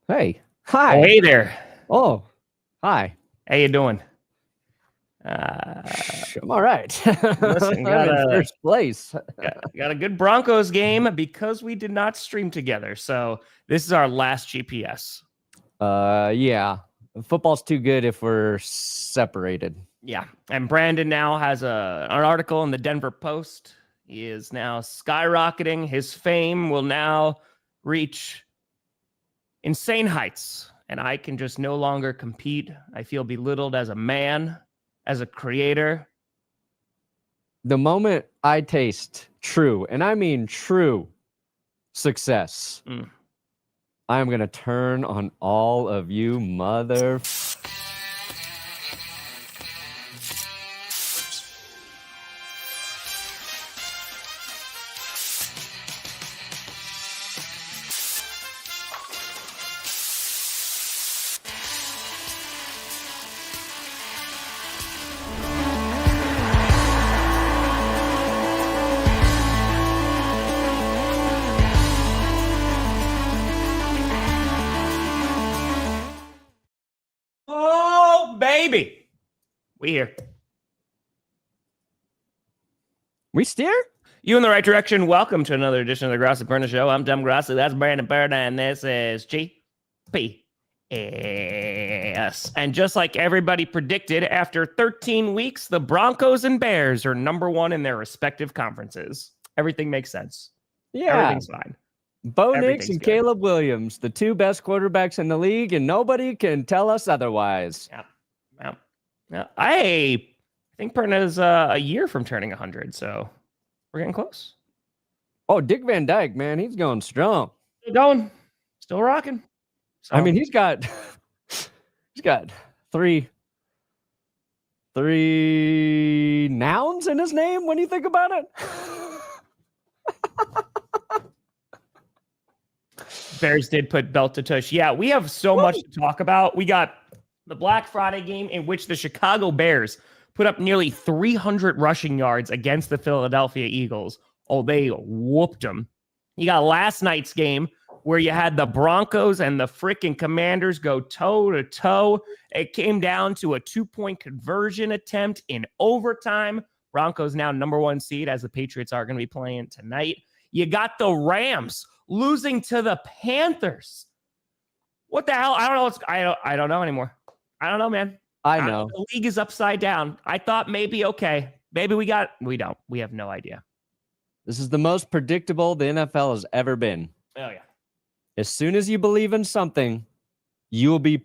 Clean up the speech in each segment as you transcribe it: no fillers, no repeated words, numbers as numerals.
Hey. Hi. Oh, hey there. Oh, hi. How you doing? I'm all right. Listen, I'm in first place. got a good Broncos game because we did not stream together. So this is our last GPS. Yeah. Football's too good if we're separated. Yeah. And Brandon now has an article in the Denver Post. He is now skyrocketing. His fame will now reach insane heights. And I can just no longer compete. I feel belittled as a man, as a creator. The moment I taste true, and I mean true success, I'm going to turn on all of you mother... Oh, baby. We here. We steer? You in the right direction. Welcome to another edition of the Grossi Perna Show. I'm Tom Grossi. That's Brandon Perna, and this is GPS. And just like everybody predicted, after 13 weeks, the Broncos and Bears are number one in their respective conferences. Everything makes sense. Yeah. Everything's fine. Bo Nix and good. Caleb Williams, the two best quarterbacks in the league, and nobody can tell us otherwise. Yeah. I think Perna's a year from turning 100, so we're getting close. Oh, Dick Van Dyke, man, he's going strong. Still going. Still rocking. So, I mean, he's got three nouns in his name when you think about it. Bears did put belt to tush. Yeah, we have so much to talk about. We got the Black Friday game in which the Chicago Bears put up nearly 300 rushing yards against the Philadelphia Eagles. Oh, they whooped them. You got last night's game where you had the Broncos and the freaking Commanders go toe-to-toe. It came down to a 2-point conversion attempt in overtime. Broncos now number one seed, as the Patriots are going to be playing tonight. You got the Rams losing to the Panthers. What the hell? I don't know. I don't know anymore. I don't know, man. I know. The league is upside down. I thought maybe, okay, maybe we don't. We have no idea. This is the most predictable the NFL has ever been. Oh, yeah. As soon as you believe in something, you will be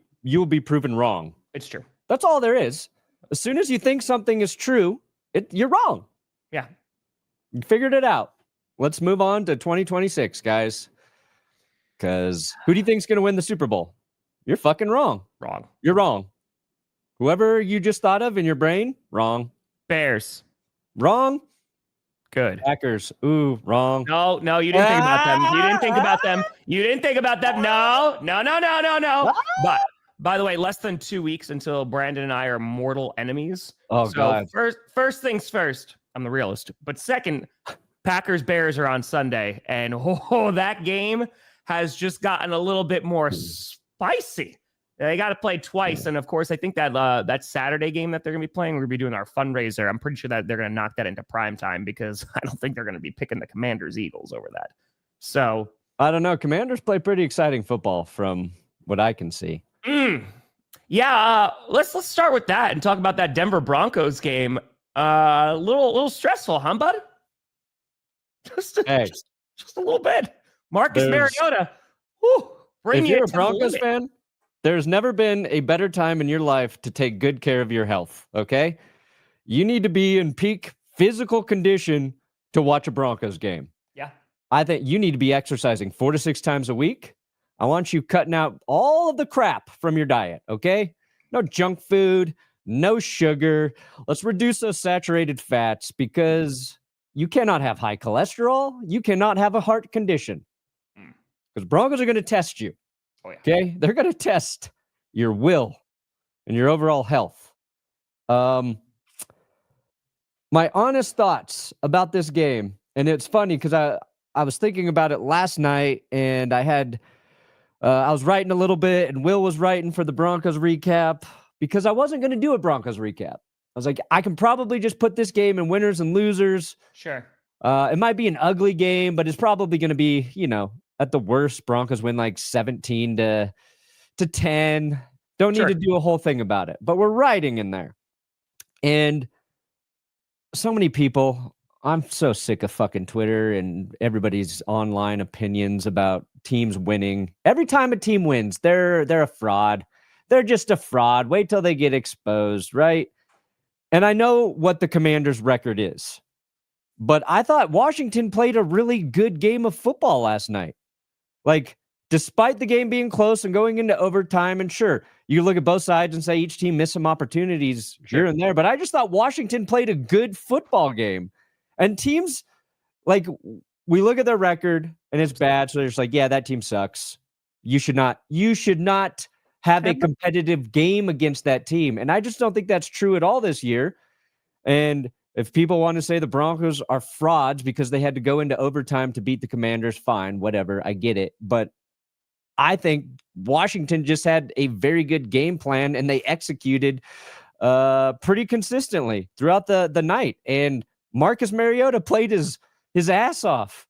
proven wrong. It's true. That's all there is. As soon as you think something is true, you're wrong. Yeah. You figured it out. Let's move on to 2026, guys. Because who do you think is going to win the Super Bowl? You're fucking wrong. Wrong. You're wrong. Whoever you just thought of in your brain, wrong. Bears. Wrong. Good. Packers. Ooh, wrong. No, you didn't think about them. You didn't think about them. You didn't think about them. No. But by the way, less than 2 weeks until Brandon and I are mortal enemies. Oh, so God. First things first, I'm the realist. But second, Packers Bears are on Sunday, and that game has just gotten a little bit more spicy. They got to play twice, and of course, I think that Saturday game that they're going to be playing, we're going to be doing our fundraiser. I'm pretty sure that they're going to knock that into prime time because I don't think they're going to be picking the Commanders Eagles over that. So I don't know. Commanders play pretty exciting football from what I can see. Yeah, let's start with that and talk about that Denver Broncos game. A little stressful, huh, bud? Just a little bit. Marcus Mariota. If you're a Broncos fan, there's never been a better time in your life to take good care of your health, okay? You need to be in peak physical condition to watch a Broncos game. Yeah. I think you need to be exercising 4 to 6 times a week. I want you cutting out all of the crap from your diet, okay? No junk food, no sugar. Let's reduce those saturated fats because you cannot have high cholesterol. You cannot have a heart condition because Broncos are going to test you. Oh, yeah. Okay? They're going to test your will and your overall health. My honest thoughts about this game, and it's funny because I was thinking about it last night, and I had I was writing a little bit, and Will was writing for the Broncos recap because I wasn't going to do a Broncos recap. I was like, I can probably just put this game in winners and losers. Sure. It might be an ugly game, but it's probably going to be, at the worst, Broncos win like 17 to 10. Don't need to do a whole thing about it, but we're writing in there. And so many people, I'm so sick of fucking Twitter and everybody's online opinions about teams winning. Every time a team wins, they're a fraud. They're just a fraud. Wait till they get exposed, right? And I know what the Commanders' record is, but I thought Washington played a really good game of football last night. Like, despite the game being close and going into overtime, and sure, you look at both sides and say each team missed some opportunities here and there, but I just thought Washington played a good football game. And teams, like, we look at their record and it's bad, so they're just like, yeah, that team sucks. You should not have a competitive game against that team. And I just don't think that's true at all this year. And if people want to say the Broncos are frauds because they had to go into overtime to beat the Commanders, fine, whatever, I get it. But I think Washington just had a very good game plan and they executed pretty consistently throughout the night. And Marcus Mariota played his ass off.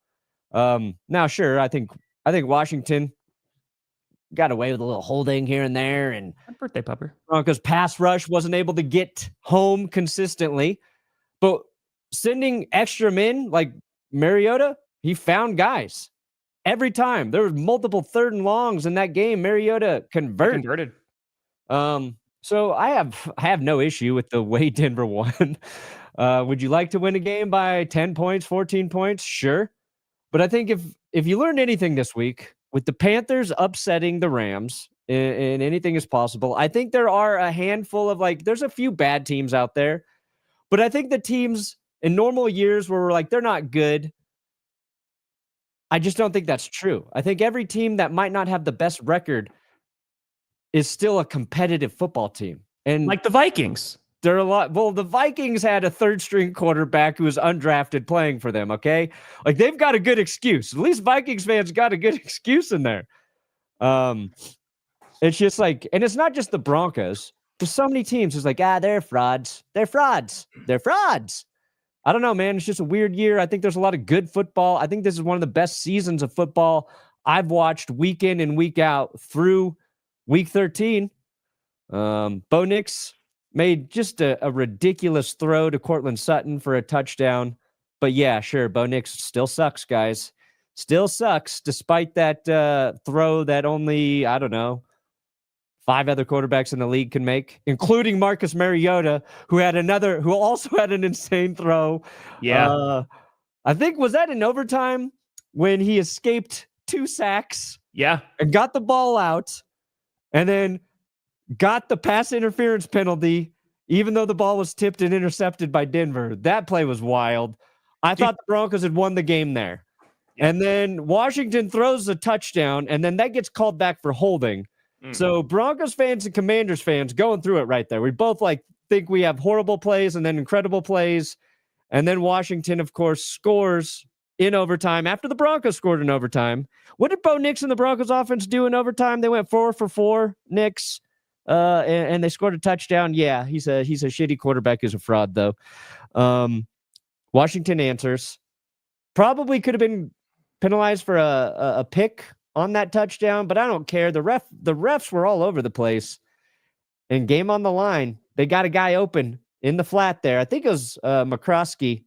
Now, sure, I think Washington got away with a little holding here and there, and birthday pupper. Broncos pass rush wasn't able to get home consistently. But sending extra men like Mariota, he found guys every time. There was multiple 3rd and longs in that game. Mariota converted. So I have no issue with the way Denver won. Would you like to win a game by 10 points, 14 points? Sure. But I think if you learned anything this week, with the Panthers upsetting the Rams, and anything is possible, I think there are a handful of, there's a few bad teams out there. But I think the teams in normal years where we're like, they're not good, I just don't think that's true. I think every team that might not have the best record is still a competitive football team. And like the Vikings. They're a lot. Well, the Vikings had a 3rd-string quarterback who was undrafted playing for them, okay? Like, they've got a good excuse. At least Vikings fans got a good excuse in there. It's just like, and it's not just the Broncos. There's so many teams who's like, they're frauds. They're frauds. They're frauds. I don't know, man. It's just a weird year. I think there's a lot of good football. I think this is one of the best seasons of football I've watched week in and week out through week 13. Bo Nix made just a ridiculous throw to Cortland Sutton for a touchdown. But yeah, sure, Bo Nix still sucks, guys. Still sucks, despite that throw that only, 5 other quarterbacks in the league can make, including Marcus Mariota, who also had an insane throw. Yeah. I think, was that in overtime when he escaped 2 sacks? Yeah. And got the ball out and then got the pass interference penalty, even though the ball was tipped and intercepted by Denver. That play was wild. I thought the Broncos had won the game there. Yeah. And then Washington throws a touchdown, and then that gets called back for holding. So Broncos fans and Commanders fans going through it right there. We both think we have horrible plays and then incredible plays. And then Washington, of course, scores in overtime after the Broncos scored in overtime. What did Bo Nix and the Broncos offense do in overtime? They went 4 for 4, Nix, and they scored a touchdown. Yeah, he's a shitty quarterback who's a fraud, though. Washington answers. Probably could have been penalized for a pick on that touchdown, but I don't care. The refs were all over the place. And game on the line, they got a guy open in the flat there. I think it was Bill McCroskey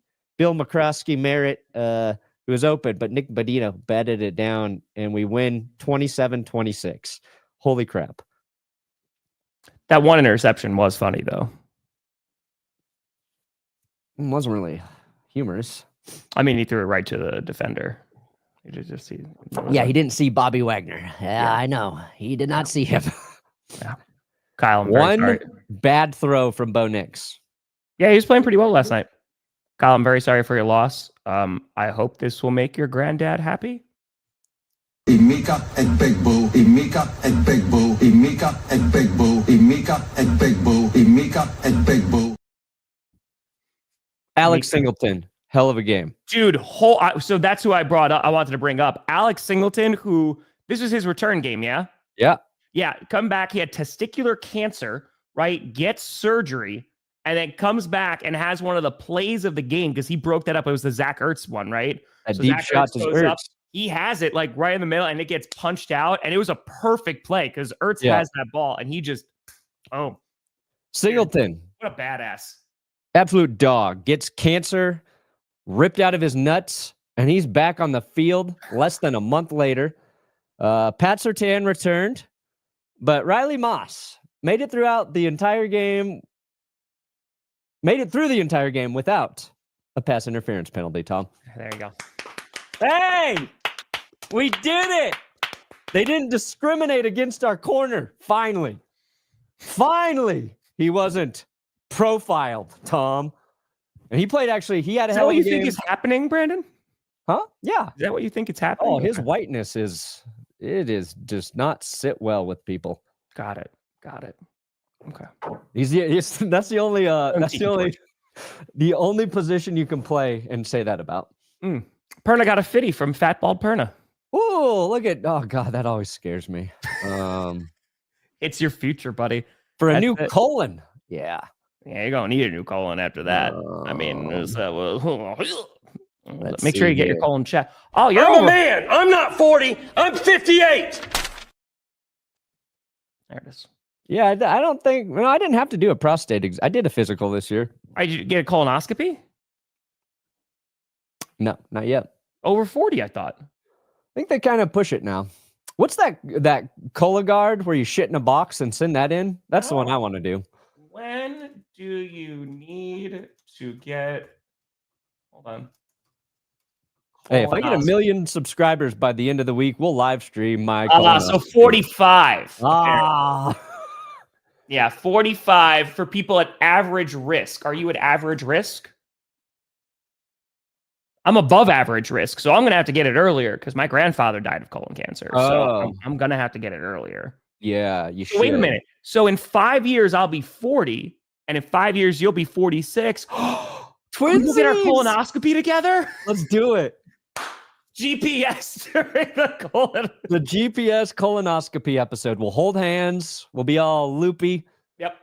Merritt, who was open, but Nick Badino batted it down, and we win 27-26. Holy crap. That one interception was funny, though. It wasn't really humorous. I mean, he threw it right to the defender. He didn't see Bobby Wagner. Yeah, I know. He did not see him. Yeah. Kyle, one bad throw from Bo Nix. Yeah, he was playing pretty well last night. Kyle, I'm very sorry for your loss. I hope this will make your granddad happy. Imika and Big Boo, Imika and Big Boo, Imika and Big Boo, Imika and Big Boo, Imika and Big Boo. Alex Singleton, hell of a game. Dude, so that's who I wanted to bring up. Alex Singleton, who This was his return game, yeah? Yeah. Yeah, come back. He had testicular cancer, right? Gets surgery, and then comes back and has one of the plays of the game because he broke that up. It was the Zach Ertz one, right? A deep Zach shot Ertz to goes up. Ertz. He has it like right in the middle, and it gets punched out, and it was a perfect play because Ertz has that ball, and he just, Singleton. What a badass. Absolute dog. Gets cancer ripped out of his nuts, and he's back on the field less than a month later. Pat Surtain returned, but Riley Moss made it through the entire game without a pass interference penalty, Tom. There you go. Hey, we did it. They didn't discriminate against our corner. Finally, he wasn't profiled, Tom. And he played, actually, he had a hell of a game. Is that what you think is happening, Brandon? Huh? Yeah. Is that what you think it's happening? Oh, his whiteness does not sit well with people. Got it. Okay. That's the only position you can play and say that about. Perna got a fitty from Fat Bald Perna. Oh, God, that always scares me. It's your future, buddy. For a new colon. Yeah. Yeah, you're gonna need a new colon after that. I mean, make sure you get your colon checked. Oh, you're I'm a man. I'm not 40. I'm 58. There it is. Yeah, I don't think. I didn't have to do a prostate. I did a physical this year. Did you get a colonoscopy? No, not yet. Over 40, I thought. I think they kind of push it now. What's that Cologuard where you shit in a box and send that in? That's the one I want to do. When do you need to get? Hold on. Hey, if I get 1 million subscribers by the end of the week, we'll live stream my. So 45. Yeah, 45 for people at average risk. Are you at average risk? I'm above average risk, so I'm going to have to get it earlier because my grandfather died of colon cancer. So I'm going to have to get it earlier. Yeah, you should. Wait a minute. So in 5 years, I'll be 40, and in 5 years, you'll be 46. Twins! We'll get our colonoscopy together? Let's do it. GPS during the colon. The GPS colonoscopy episode. We'll hold hands. We'll be all loopy. Yep.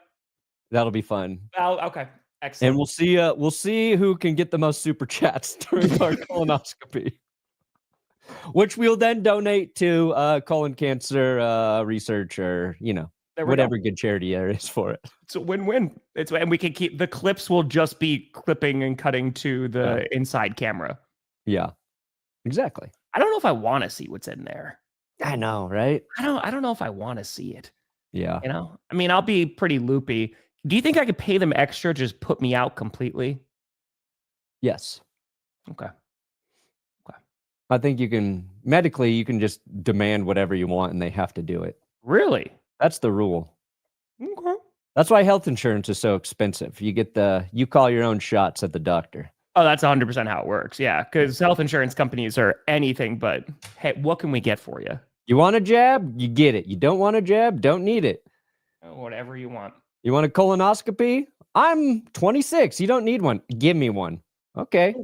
That'll be fun. Oh, okay. Excellent. And we'll see who can get the most super chats during our colonoscopy, which we'll then donate to colon cancer research or whatever good charity there is for it. It's a win-win. And we can keep the clips. Will just be clipping and cutting to the inside camera. Yeah, exactly. I don't know if I want to see what's in there. I know, right? I don't know if I want to see it. Yeah. I mean, I'll be pretty loopy. Do you think I could pay them extra, just put me out completely? Yes. Okay. I think you can just demand whatever you want and they have to do it. Really? That's the rule. Okay. That's why health insurance is so expensive. You call your own shots at the doctor. Oh, that's 100% how it works. Yeah, because health insurance companies are anything but, hey, what can we get for you? You want a jab? You get it. You don't want a jab? Don't need it. Whatever you want. You want a colonoscopy? I'm 26. You don't need one. Give me one. Okay.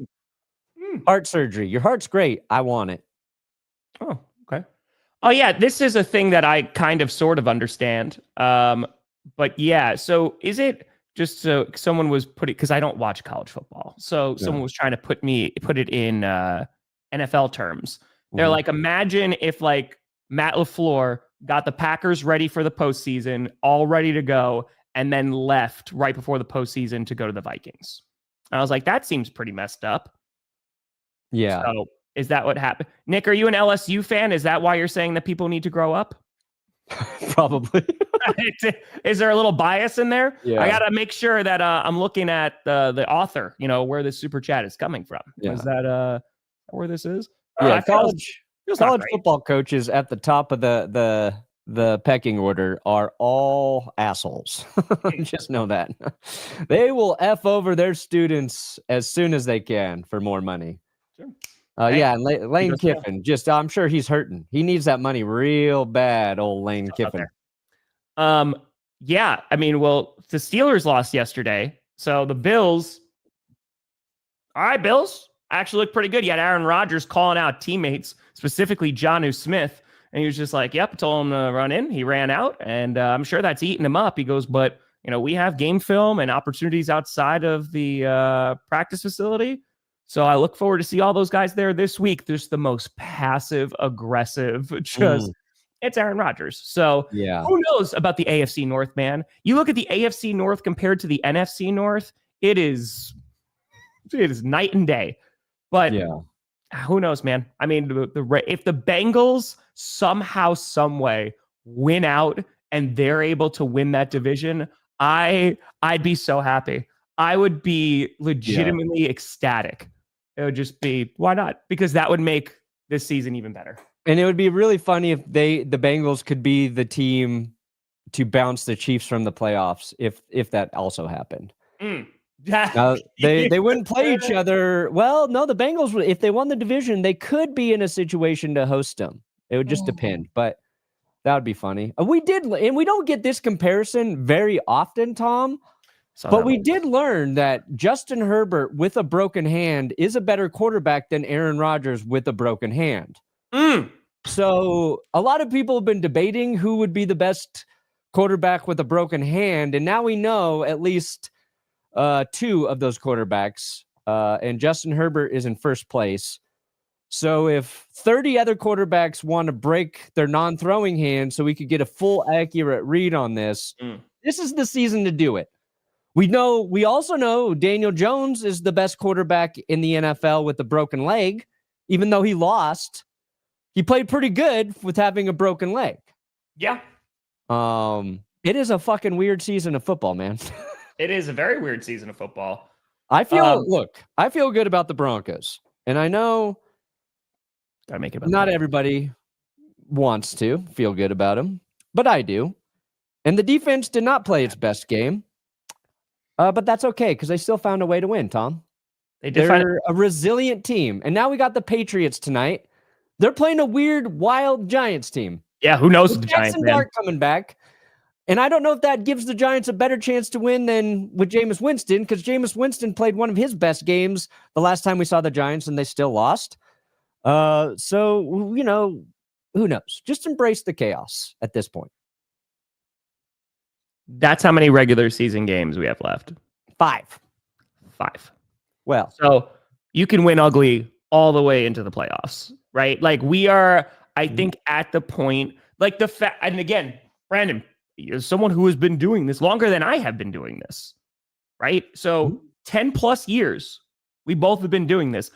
Heart surgery. Your heart's great. I want it. Oh, okay. Oh, yeah. This is a thing that I kind of sort of understand. But yeah, so is it just so someone was putting, because I don't watch college football. So someone was trying to put it in NFL terms. They're like, imagine if like Matt LaFleur got the Packers ready for the postseason, all ready to go, and then left right before the postseason to go to the Vikings. And I was like, that seems pretty messed up. Yeah. So is that what happened? Nick, are you an LSU fan? Is that why you're saying that people need to grow up? Probably. Is there a little bias in there? Yeah. I got to make sure that I'm looking at the author, where the super chat is coming from. Yeah. Is that where this is? Yeah, college football coaches at the top of the pecking order are all assholes. Just know that. They will F over their students as soon as they can for more money. Sure. Yeah, and Lane Kiffin, I'm sure he's hurting. He needs that money real bad, old Lane Kiffin. Yeah, I mean, well, the Steelers lost yesterday, so the Bills. All right, Bills actually look pretty good. You had Aaron Rodgers calling out teammates, specifically Jonnu Smith, And he was just like, yep, told him to run in. He ran out, and I'm sure that's eating him up. He goes, but, we have game film and opportunities outside of the practice facility. So I look forward to see all those guys there this week. There's the most passive aggressive, just it's Aaron Rodgers. So who knows about the AFC North, man? You look at the AFC North compared to the NFC North, it is night and day. But who knows, man? I mean, if the Bengals somehow, some way win out and they're able to win that division, I'd be so happy. I would be legitimately ecstatic. It would just be, why not? Because that would make this season even better. And it would be really funny if the Bengals could be the team to bounce the Chiefs from the playoffs if that also happened. Now, they wouldn't play each other. Well, no, the Bengals, if they won the division, they could be in a situation to host them. It would just depend, but that would be funny. And we don't get this comparison very often, Tom, but we did learn that Justin Herbert with a broken hand is a better quarterback than Aaron Rodgers with a broken hand. So a lot of people have been debating who would be the best quarterback with a broken hand, and now we know at least two of those quarterbacks, and Justin Herbert is in first place. So if 30 other quarterbacks want to break their non-throwing hand so we could get a full accurate read on this, this is the season to do it. We also know Daniel Jones is the best quarterback in the NFL with a broken leg, even though he lost. He played pretty good with having a broken leg. Yeah. It is a fucking weird season of football, man. It is a very weird season of football. I feel good about the Broncos. And I know not everybody wants to feel good about them, but I do. And the defense did not play its best game. But that's okay, because they still found a way to win, Tom. They're a resilient team. And now we got the Patriots tonight. They're playing a weird, wild Giants team. Yeah, who knows the Giants, Jaxson Dart coming back. And I don't know if that gives the Giants a better chance to win than with Jameis Winston, because Jameis Winston played one of his best games the last time we saw the Giants, and they still lost. So, who knows? Just embrace the chaos at this point. That's how many regular season games we have left. 5. Well, so you can win ugly all the way into the playoffs, right? Like we are, I think, at the point, like the fact, and again, Brandon, as someone who has been doing this longer than I have been doing this, right? So 10 plus years, we both have been doing this.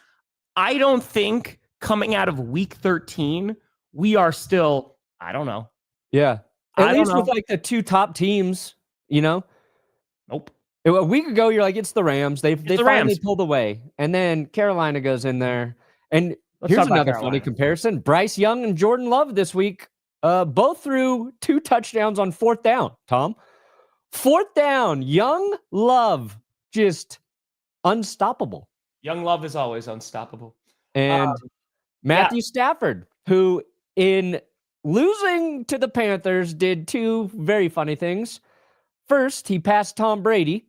I don't think coming out of week 13, we are still, I don't know. Yeah. At least with like the two top teams, Nope. A week ago, you're like, it's the Rams. They finally pulled away. And then Carolina goes in there. And here's another funny comparison. Bryce Young and Jordan Love this week both threw 2 touchdowns on 4th down, Tom. 4th down, Young, Love, just unstoppable. Young Love is always unstoppable. And Matthew Stafford, who in losing to the Panthers did 2 very funny things. First, he passed Tom Brady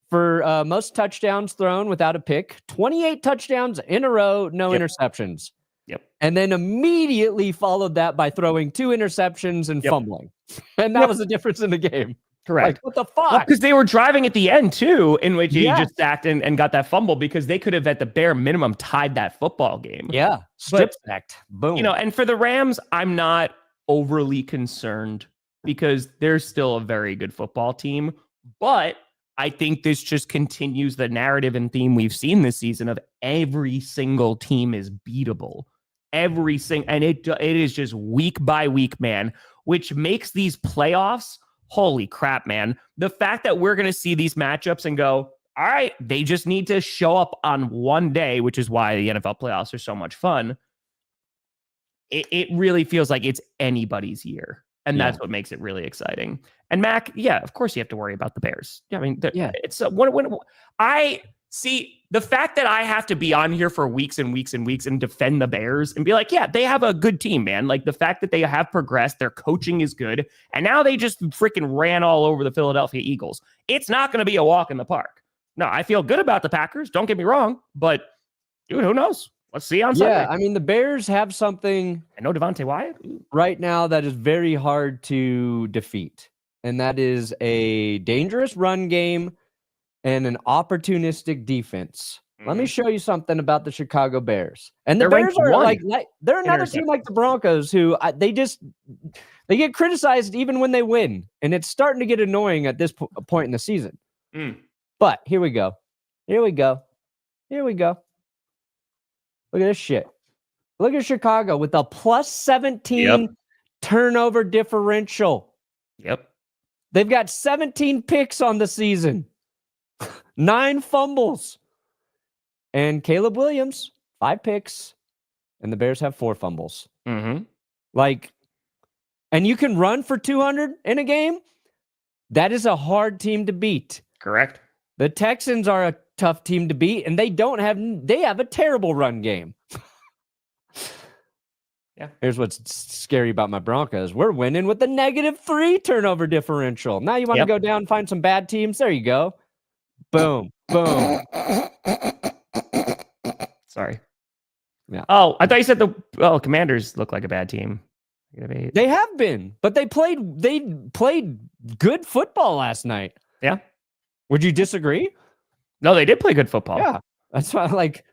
for most touchdowns thrown without a pick. 28 touchdowns in a row, no interceptions. Yep. And then immediately followed that by throwing 2 interceptions and fumbling. And that was the difference in the game. Correct. Like, what the fuck? Because they were driving at the end, too, in which he just sacked and got that fumble, because they could have, at the bare minimum, tied that football game. Yeah. Strip sacked. Boom. And for the Rams, I'm not overly concerned because they're still a very good football team. But I think this just continues the narrative and theme we've seen this season of every single team is beatable. And it is just week by week, man, which makes these playoffs, holy crap, man. The fact that we're going to see these matchups and go, all right, they just need to show up on one day, which is why the NFL playoffs are so much fun. It really feels like it's anybody's year. And that's what makes it really exciting. And Mac, of course you have to worry about the Bears. I mean, it's when I see the fact that I have to be on here for weeks and weeks and weeks and defend the Bears and be like, they have a good team, man. Like the fact that they have progressed, their coaching is good. And now they just freaking ran all over the Philadelphia Eagles. It's not going to be a walk in the park. No, I feel good about the Packers. Don't get me wrong, but dude, who knows? Let's see on Sunday. Yeah, I mean, the Bears have something I know Devontae Wyatt. right now that is very hard to defeat, and that is a dangerous run game and an opportunistic defense. Let me show you something about the Chicago Bears. And the They're Bears ranked are one they're another team like the Broncos who they get criticized even when they win, and it's starting to get annoying at this point in the season. But here we go. Here we go. Here we go. Look at this shit. Look at Chicago with a plus 17 turnover differential. Yep. They've got 17 picks on the season, 9 fumbles. And Caleb Williams, 5 picks. And the Bears have 4 fumbles. Mm-hmm. And you can run for 200 in a game. That is a hard team to beat. Correct. The Texans are a tough team to beat, and they have a terrible run game. Yeah. Here's what's scary about my Broncos. We're winning with a -3 turnover differential. Now you want to go down and find some bad teams? There you go. Boom. Boom. Sorry. Yeah. Oh, I thought you said the Commanders look like a bad team. They have been, but they played good football last night. Yeah. Would you disagree? No, they did play good football. Yeah. That's why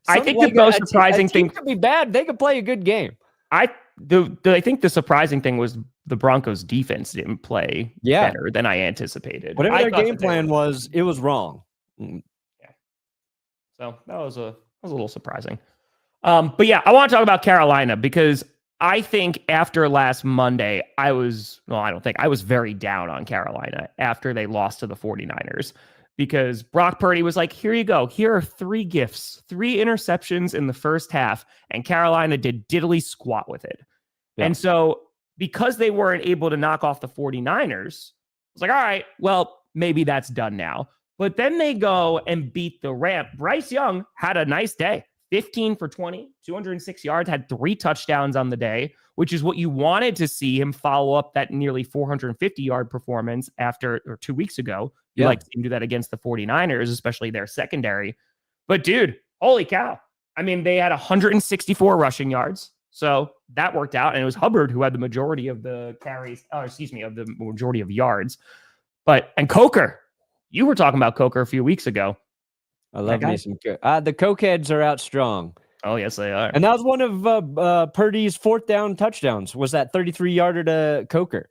I think the most surprising thing could be bad. They could play a good game. I think the surprising thing was the Broncos defense didn't play better than I anticipated. Whatever their game plan was, it was wrong. Yeah. So that was a little surprising. But yeah, I want to talk about Carolina because I think after last Monday, I was very down on Carolina after they lost to the 49ers because Brock Purdy was like, here you go. Here are 3 gifts, 3 interceptions in the first half. And Carolina did diddly squat with it. Yeah. And so because they weren't able to knock off the 49ers, I was like, all right, well, maybe that's done now. But then they go and beat the Rams. Bryce Young had a nice day. 15 for 20, 206 yards, had 3 touchdowns on the day, which is what you wanted to see him follow up that nearly 450-yard performance 2 weeks ago. You like to see him do that against the 49ers, especially their secondary. But dude, holy cow. I mean, they had 164 rushing yards. So that worked out. And it was Hubbard who had the majority of the the majority of yards. And Coker, you were talking about Coker a few weeks ago. I love me some the Cokeheads are out strong. Oh, yes, they are. And that was one of Purdy's 4th down touchdowns, was that 33-yarder to Coker.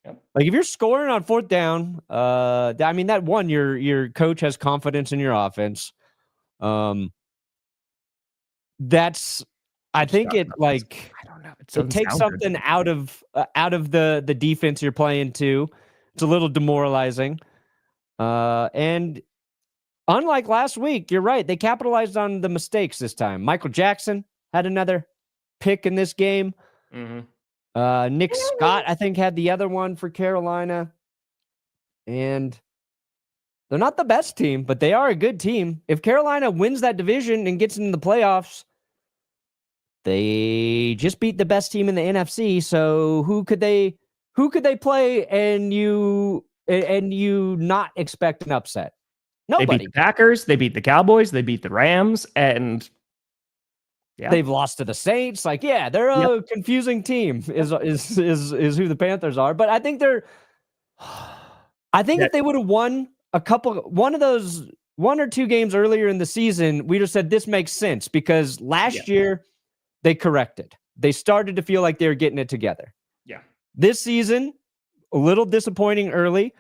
Yep. If you're scoring on 4th down, I mean, that one, your coach has confidence in your offense. I think it I don't know. It takes something out of the defense you're playing too. It's a little demoralizing. And unlike last week, you're right. They capitalized on the mistakes this time. Michael Jackson had another pick in this game. Mm-hmm. Nick Scott, I think, had the other one for Carolina. And they're not the best team, but they are a good team. If Carolina wins that division and gets into the playoffs, they just beat the best team in the NFC. So who could they play and you not expect an upset? Nobody. They beat the Packers, they beat the Cowboys, they beat the Rams, and they've lost to the Saints. They're a confusing team. Is who the Panthers are. But I think if they would have won one or 2 games earlier in the season, we'd have said this makes sense because last year they corrected. They started to feel like they were getting it together. Yeah. This season, a little disappointing early.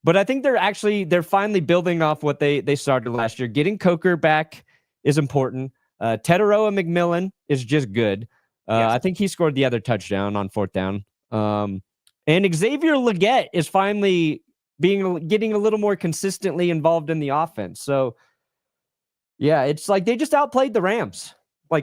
But I think they're finally building off what they started last year. Getting Coker back is important. Teteroa McMillan is just good. I think he scored the other touchdown on 4th down. And Xavier Legette is finally getting a little more consistently involved in the offense. So, yeah, it's like they just outplayed the Rams,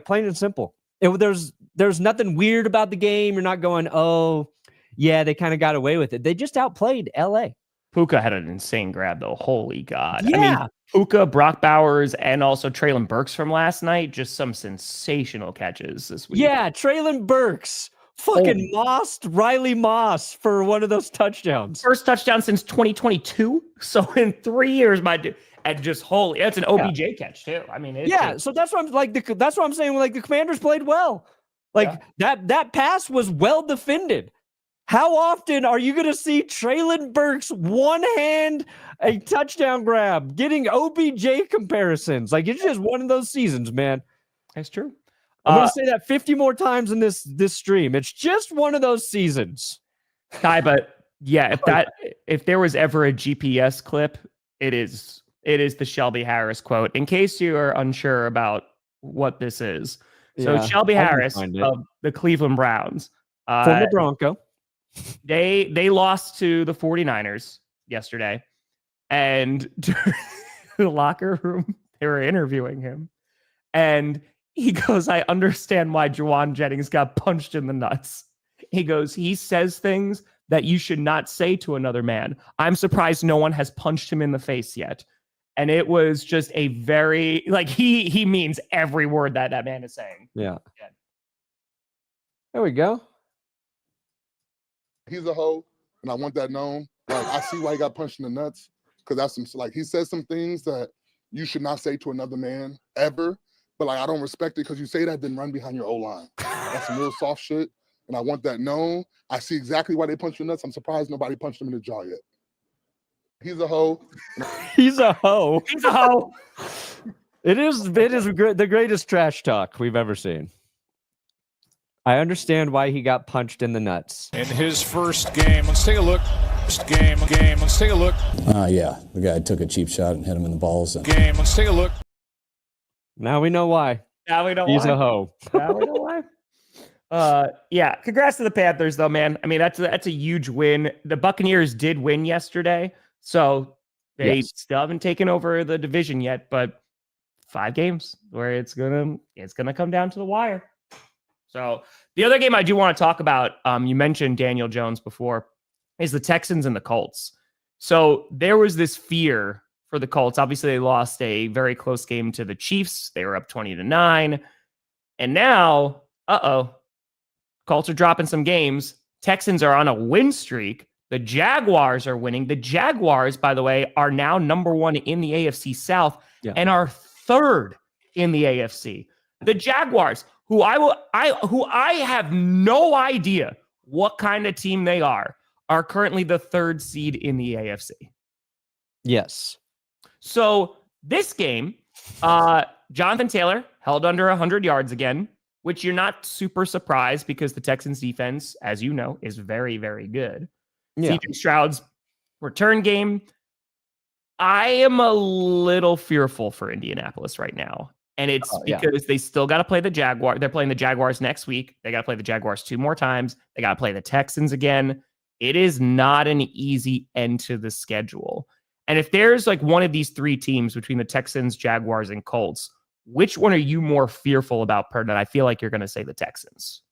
plain and simple. There's nothing weird about the game. You're not going, oh, yeah, they kind of got away with it. They just outplayed L.A. Puka had an insane grab, though. Holy God. Yeah. I mean, Puka, Brock Bowers, and also Treylon Burks from last night. Just some sensational catches this week. Yeah, Treylon Burks. Fucking mossed Riley Moss for one of those touchdowns. First touchdown since 2022. So in 3 years, my dude. and just holy, it's an OBJ catch too. I mean, so that's what I'm like. That's what I'm saying. Like the Commanders played well. Like that pass was well defended. How often are you going to see Treylon Burks one hand a touchdown grab, getting OBJ comparisons? Like it's just one of those seasons, man. That's true. I'm going to say that 50 more times in this stream. It's just one of those seasons. Kai, but yeah, if there was ever a GPS clip, it is the Shelby Harris quote. In case you are unsure about what this is. So Shelby Harris of the Cleveland Browns. Former Bronco. They lost to the 49ers yesterday. And during the locker room, they were interviewing him. And he goes, I understand why Jauan Jennings got punched in the nuts. He goes, he says things that you should not say to another man. I'm surprised no one has punched him in the face yet. And it was just a very, like, he means every word that man is saying. Yeah. There we go. He's a hoe, and I want that known. Like, I see why he got punched in the nuts, because that's some, like, he says some things that you should not say to another man ever. But, like, I don't respect it because you say that, then run behind your O-line. That's some real soft shit, and I want that known. I see exactly why they punched the nuts. I'm surprised nobody punched him in the jaw yet. He's a hoe. He's a hoe. He's a hoe. It is the greatest trash talk we've ever seen. I understand why he got punched in the nuts. In his first game, let's take a look. Let's take a look. Yeah, the guy took a cheap shot and hit him in the balls. Let's take a look. Now we know why. He's a hoe. Now we know why. Yeah, congrats to the Panthers, though, man. I mean, that's a huge win. The Buccaneers did win yesterday, so they still haven't taken over the division yet. But 5 games where it's gonna come down to the wire. So the other game I do want to talk about, you mentioned Daniel Jones before, is the Texans and the Colts. So there was this fear for the Colts. Obviously, they lost a very close game to the Chiefs. They were up 20-9. And now, Colts are dropping some games. Texans are on a win streak. The Jaguars are winning. The Jaguars, by the way, are now number 1 in the AFC South and are 3rd in the AFC. The Jaguars, who I have no idea what kind of team they are currently the 3rd seed in the AFC. Yes. So this game, Jonathan Taylor held under 100 yards again, which you're not super surprised because the Texans defense, as you know, is very, very good. Yeah. CJ Stroud's return game. I am a little fearful for Indianapolis right now. And it's because they still got to play the Jaguars. They're playing the Jaguars next week. They got to play the Jaguars 2 more times. They got to play the Texans again. It is not an easy end to the schedule. And if there's like one of these 3 teams between the Texans, Jaguars, and Colts, which one are you more fearful about, Perna? I feel like you're going to say the Texans.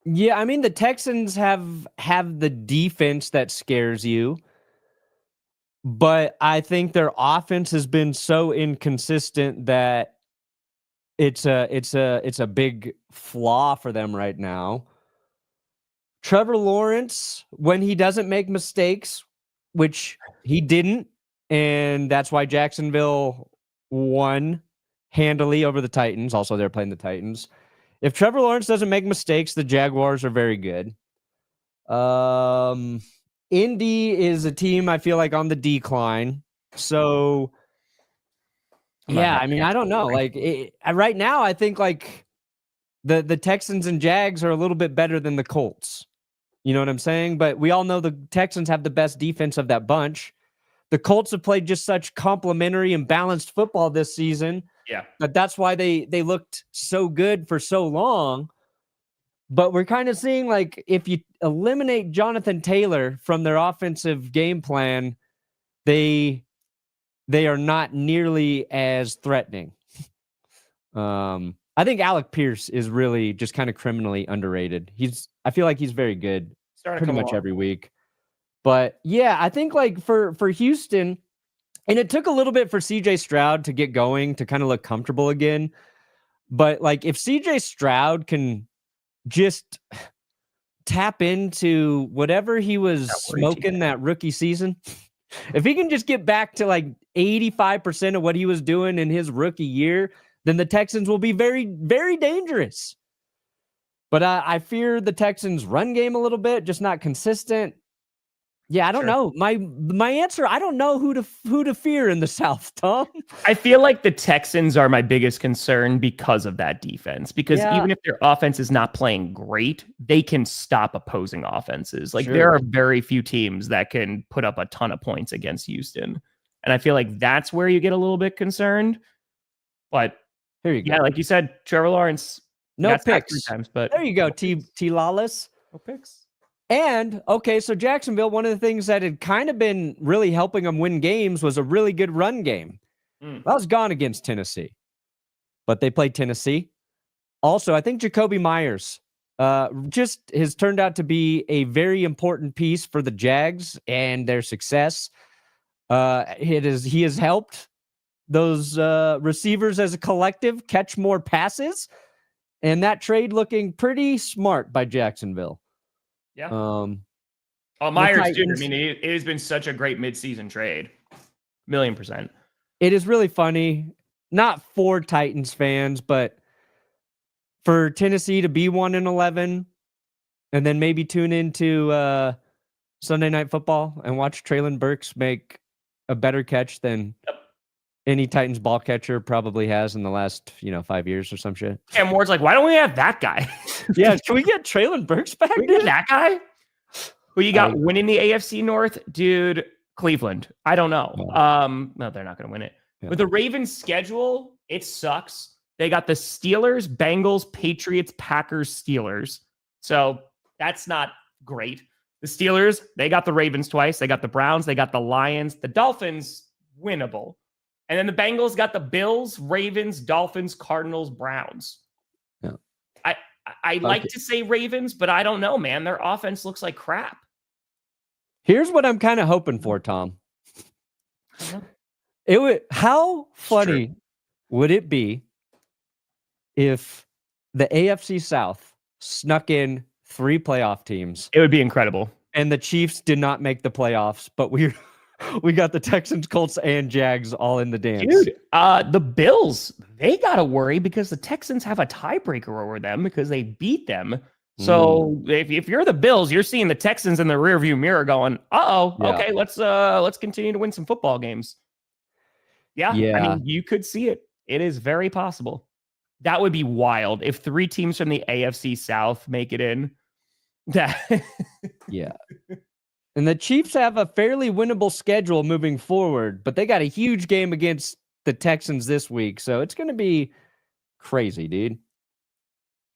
Yeah, I mean, the Texans have the defense that scares you. But I think their offense has been so inconsistent that it's a big flaw for them right now. Trevor Lawrence, when he doesn't make mistakes, which he didn't, and that's why Jacksonville won handily over the Titans. Also, they're playing the Titans. If Trevor Lawrence doesn't make mistakes, the Jaguars are very good. Indy is a team I feel like on the decline. So, yeah, I mean, I don't know. Like right now, I think like the Texans and Jags are a little bit better than the Colts. You know what I'm saying? But we all know the Texans have the best defense of that bunch. The Colts have played just such complementary and balanced football this season. Yeah. But that's why they looked so good for so long. But we're kind of seeing like if you eliminate Jonathan Taylor from their offensive game plan, they are not nearly as threatening. I think Alec Pierce is really just kind of criminally underrated. I feel like he's very good pretty much every week. But yeah, I think like for Houston, and it took a little bit for CJ Stroud to get going, to kind of look comfortable again. But like if CJ Stroud can just tap into whatever he was smoking that rookie season, If he can just get back to like 85% of what he was doing in his rookie year, then the Texans will be very, very dangerous. But I fear the Texans' run game a little bit, just not consistent. Yeah, I don't know. My answer, I don't know who to fear in the South, Tom. I feel like the Texans are my biggest concern because of that defense. Because even if their offense is not playing great, they can stop opposing offenses. Like there are very few teams that can put up a ton of points against Houston. And I feel like that's where you get a little bit concerned. But here you go. Yeah, like you said, Trevor Lawrence. No picks. 3 times, but there you go, T. Lawless. No picks. And, okay, so Jacksonville, one of the things that had kind of been really helping them win games was a really good run game. That was gone against Tennessee. But they played Tennessee. Also, I think Jacoby Myers just has turned out to be a very important piece for the Jags and their success. He has helped those receivers as a collective catch more passes. And that trade looking pretty smart by Jacksonville. Yeah. Myers, dude. I mean, it has been such a great midseason trade. 1,000,000%. It is really funny, not for Titans fans, but for Tennessee to be 1-11 and then maybe tune into Sunday Night Football and watch Treylon Burks make a better catch than any Titans ball catcher probably has in the last, 5 years or some shit. And Ward's like, why don't we have that guy? Yeah, can we get Treylon Burks back? Can we get that guy? Who you got winning the AFC North? Dude, Cleveland. I don't know. No, they're not going to win it. Yeah. With the Ravens schedule, it sucks. They got the Steelers, Bengals, Patriots, Packers, Steelers. So that's not great. The Steelers, they got the Ravens twice. They got the Browns. They got the Lions. The Dolphins, winnable. And then the Bengals got the Bills, Ravens, Dolphins, Cardinals, Browns. Yeah. I like to say Ravens, but I don't know, man. Their offense looks like crap. Here's what I'm kind of hoping for, Tom. How funny would it be if the AFC South snuck in 3 playoff teams? It would be incredible. And the Chiefs did not make the playoffs, but we got the Texans, Colts, and Jags all in the dance. Dude, the Bills, they got to worry because the Texans have a tiebreaker over them because they beat them. So if you're the Bills, you're seeing the Texans in the rearview mirror going, okay, let's continue to win some football games. Yeah. I mean, you could see it. It is very possible. That would be wild if 3 teams from the AFC South make it in. Yeah. And the Chiefs have a fairly winnable schedule moving forward, but they got a huge game against the Texans this week. So it's going to be crazy, dude.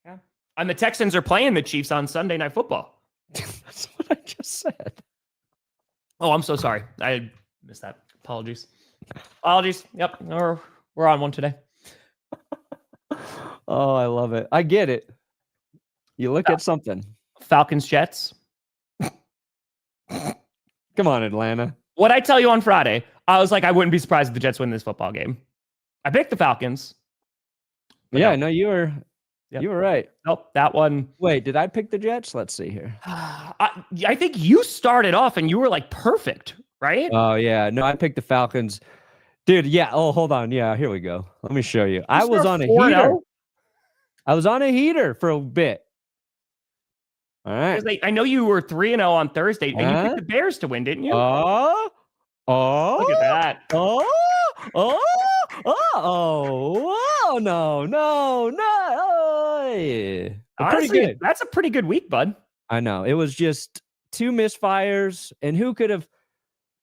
Yeah. And the Texans are playing the Chiefs on Sunday Night Football. That's what I just said. Oh, I'm so sorry. I missed that. Apologies. Yep. We're on one today. Oh, I love it. I get it. You look at something. Falcons Jets. Come on, Atlanta. What I tell you on Friday, I was like, I wouldn't be surprised if the Jets win this football game. I picked the Falcons. Yeah, no, you were right. Nope, that one. Wait, did I pick the Jets? Let's see here. I think you started off and you were like perfect, right? Oh, yeah. No, I picked the Falcons. Dude, yeah. Oh, hold on. Yeah, here we go. Let me show you. I was on a heater. I was on a heater for a bit. All right. I know you were 3-0 on Thursday, and you picked the Bears to win, didn't you? Oh, look at that. No. Honestly, pretty good. That's a pretty good week, bud. I know. It was just 2 misfires, and who could have?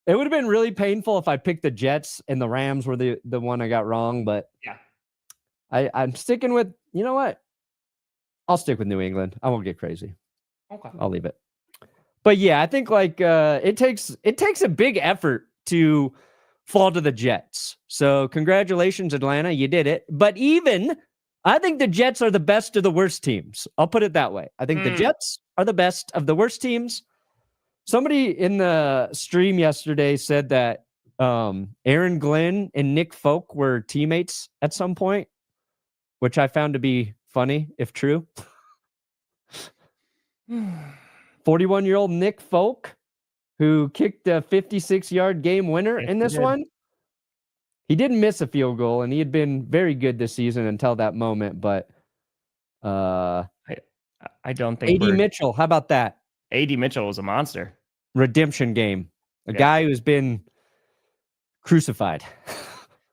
It would have been really painful if I picked the Jets and the Rams were the one I got wrong, but yeah, I'm sticking with. You know what? I'll stick with New England. I won't get crazy. Okay. I'll leave it. But yeah, I think like it takes a big effort to fall to the Jets. So congratulations, Atlanta. You did it. But I think the Jets are the best of the worst teams. I'll put it that way. I think the Jets are the best of the worst teams. Somebody in the stream yesterday said that Aaron Glenn and Nick Folk were teammates at some point, which I found to be funny, if true. 41-year-old Nick Folk who kicked a 56-yard game winner Yes, in he this did. one. He didn't miss a field goal, and he had been very good this season until that moment. But I don't think A.D. Mitchell, how about that? A.D. Mitchell was a monster. Redemption game. A Yeah. guy who's been crucified.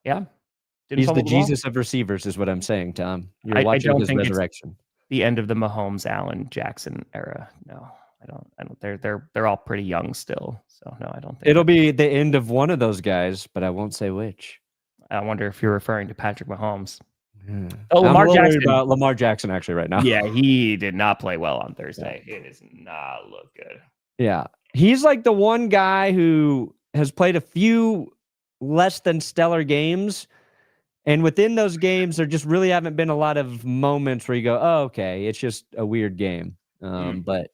Yeah. Didn't He's fumble the ball. Jesus of receivers, is what I'm saying, Tom. You're I watching don't his think it's resurrection. the end of the Mahomes, Allen, Jackson era. No, I don't. They're all pretty young still. So no, I don't think It'll be the end of one of those guys, but I won't say which. I wonder if you're referring to Patrick Mahomes. Yeah. Oh, I'm Lamar a little worried Jackson. about Lamar Jackson actually right now. Yeah, he did not play well on Thursday. It does not look good. Yeah. He's like the one guy who has played a few less than stellar games. And within those games, there just really haven't been a lot of moments where you go, oh, okay, it's just a weird game. But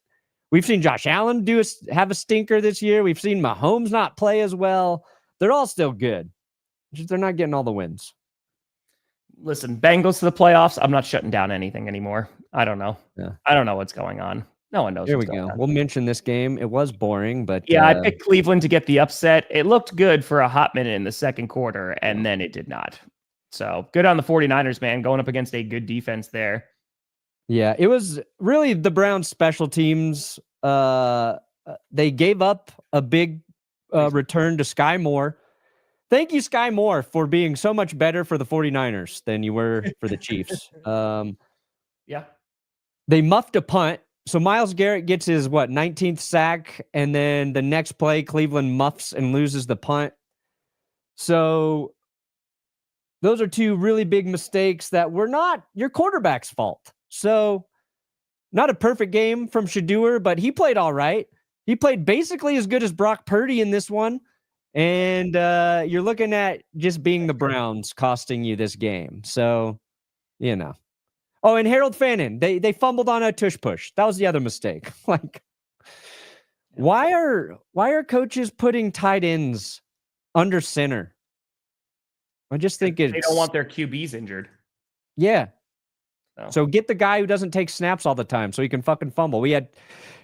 we've seen Josh Allen have a stinker this year. We've seen Mahomes not play as well. They're all still good. Just they're not getting all the wins. Listen, Bengals to the playoffs. I'm not shutting down anything anymore. I don't know. Yeah. I don't know what's going on. No one knows. Here we what's going go. on. We'll mention this game. It was boring, but Yeah, I picked Cleveland to get the upset. It looked good for a hot minute in the second quarter, and then it did not. So good on the 49ers, man, going up against a good defense there. yeah, it was really the Browns special teams. They gave up a big return to Sky Moore. Thank you, Sky Moore, for being so much better for the 49ers than you were for the Chiefs. Yeah. They muffed a punt. So Myles Garrett gets his 19th sack, and then the next play, Cleveland muffs and loses the punt. So those are two really big mistakes that were not your quarterback's fault. So not a perfect game from Shedeur, but he played all right. He played basically as good as Brock Purdy in this one. And you're looking at just being the Browns costing you this game. So, you know. Oh, and Harold Fannin, they fumbled on a tush push. That was the other mistake. Like, why are coaches putting tight ends under center? I just think They don't want their QBs injured. Yeah. No. So get the guy who doesn't take snaps all the time so he can fucking fumble.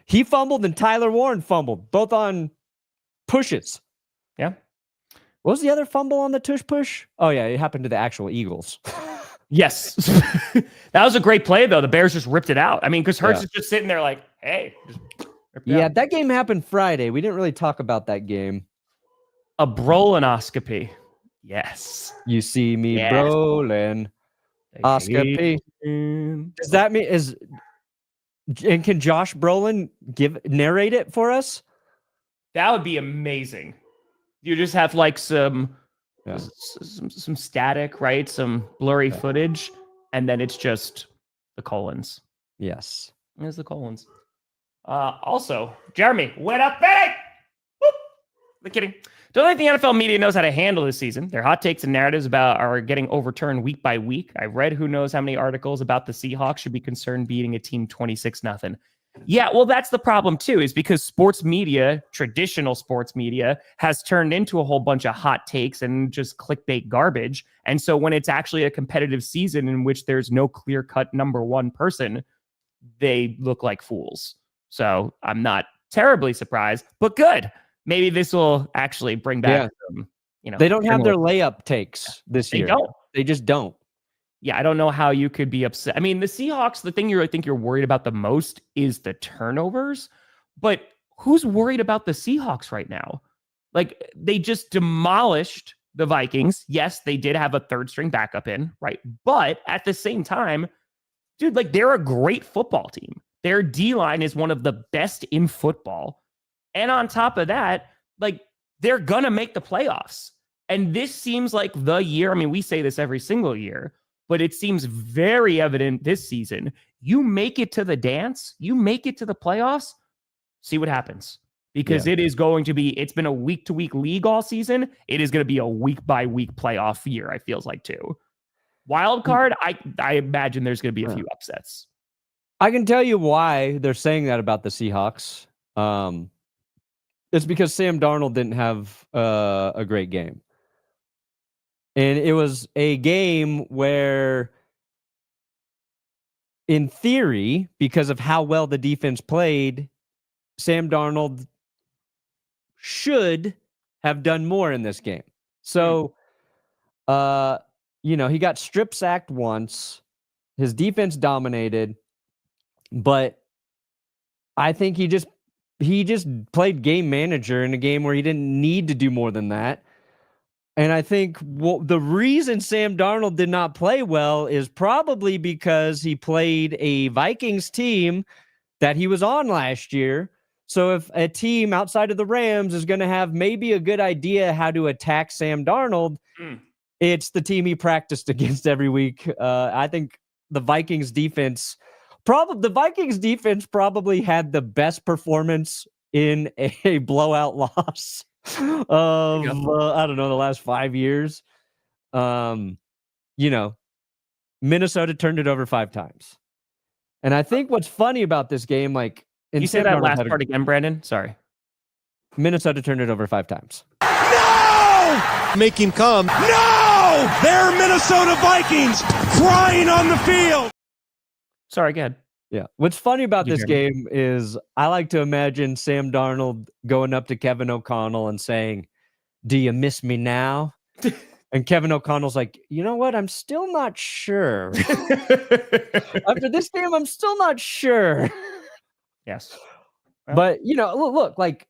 He fumbled and Tyler Warren fumbled, both on pushes. Yeah. What was the other fumble on the tush push? Oh, yeah, it happened to the actual Eagles. Yes. That was a great play, though. The Bears just ripped it out. I mean, because Hurts is just sitting there like, hey. Just rip it out. That game happened Friday. We didn't really talk about that game. A brolonoscopy. Yes. You see me Yes. brolin. Oscopy. Does that mean and can Josh Brolin narrate it for us? That would be amazing. You just have like some static, right? Some blurry footage, and then it's just the colons. Yes. There's the colons. Also, Jeremy, what up, Benny? Whoop. I'm kidding. Don't think the NFL media knows how to handle this season. Their hot takes and narratives are getting overturned week by week. I read who knows how many articles about the Seahawks should be concerned beating a team 26-0. Yeah, well, that's the problem too, is because sports media, traditional sports media, has turned into a whole bunch of hot takes and just clickbait garbage. And so when it's actually a competitive season in which there's no clear-cut number one person, they look like fools. So I'm not terribly surprised, but good. Maybe this will actually bring back some, They don't have their layup takes this year. They don't. They just don't. Yeah, I don't know how you could be upset. I mean, the Seahawks, the thing I think you're worried about the most is the turnovers. But who's worried about the Seahawks right now? Like, they just demolished the Vikings. Yes, they did have a third string backup in, right? But at the same time, dude, like, they're a great football team. Their D-line is one of the best in football. And on top of that, like, they're going to make the playoffs. And this seems like the year. I mean, we say this every single year, but it seems very evident this season. You make it to the dance, you make it to the playoffs, see what happens. Because it is going to be, it's been a week-to-week league all season. It is going to be a week-by-week playoff year, I feels like, too. Wild card, I imagine there's going to be a few upsets. I can tell you why they're saying that about the Seahawks. It's because Sam Darnold didn't have a great game. And it was a game where, in theory, because of how well the defense played, Sam Darnold should have done more in this game. So, he got strip sacked once. His defense dominated, but I think he just played game manager in a game where he didn't need to do more than that. And I think the reason Sam Darnold did not play well is probably because he played a Vikings team that he was on last year. So if a team outside of the Rams is going to have maybe a good idea how to attack Sam Darnold, it's the team he practiced against every week. I think the Vikings defense probably had the best performance in a blowout loss of I don't know, the last 5 years. Minnesota turned it over 5 times. And I think what's funny about this game, like, you say that last part again, Brandon? Sorry. Minnesota turned it over 5 times. No! Make him come. No! They're Minnesota Vikings crying on the field. Sorry, go ahead. Yeah. What's funny about this game is I like to imagine Sam Darnold going up to Kevin O'Connell and saying, "Do you miss me now?" And Kevin O'Connell's like, "You know what? I'm still not sure. After this game, I'm still not sure." Yes. But, look, like,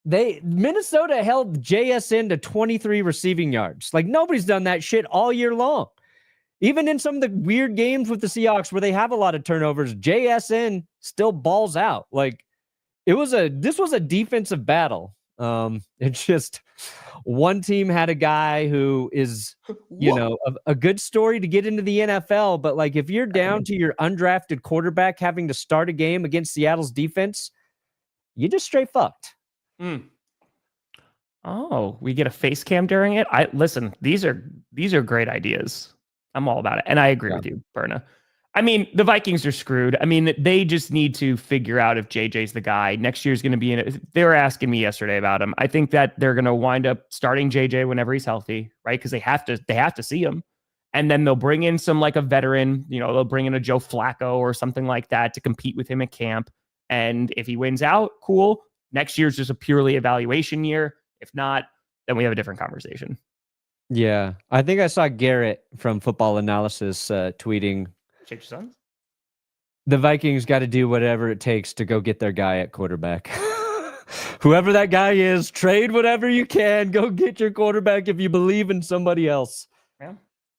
Minnesota held JSN to 23 receiving yards. Like, nobody's done that shit all year long. Even in some of the weird games with the Seahawks where they have a lot of turnovers, JSN still balls out. Like, this was a defensive battle. It's just one team had a guy who is, a good story to get into the NFL. But, like, if you're down to your undrafted quarterback having to start a game against Seattle's defense, you just straight fucked. Oh, we get a face cam during it. Listen, these are great ideas. I'm all about it. And I agree with you, Perna. I mean, the Vikings are screwed. I mean, they just need to figure out if JJ's the guy. Next year's going to be in it. They were asking me yesterday about him. I think that they're going to wind up starting JJ whenever he's healthy, right? Because they have to see him. And then they'll bring in a veteran, they'll bring in a Joe Flacco or something like that to compete with him at camp. And if he wins out, cool. Next year's just a purely evaluation year. If not, then we have a different conversation. Yeah. I think I saw Garrett from Football Analysis tweeting, "Shake your sons? The Vikings got to do whatever it takes to go get their guy at quarterback." Whoever that guy is, trade whatever you can. Go get your quarterback if you believe in somebody else. Yeah.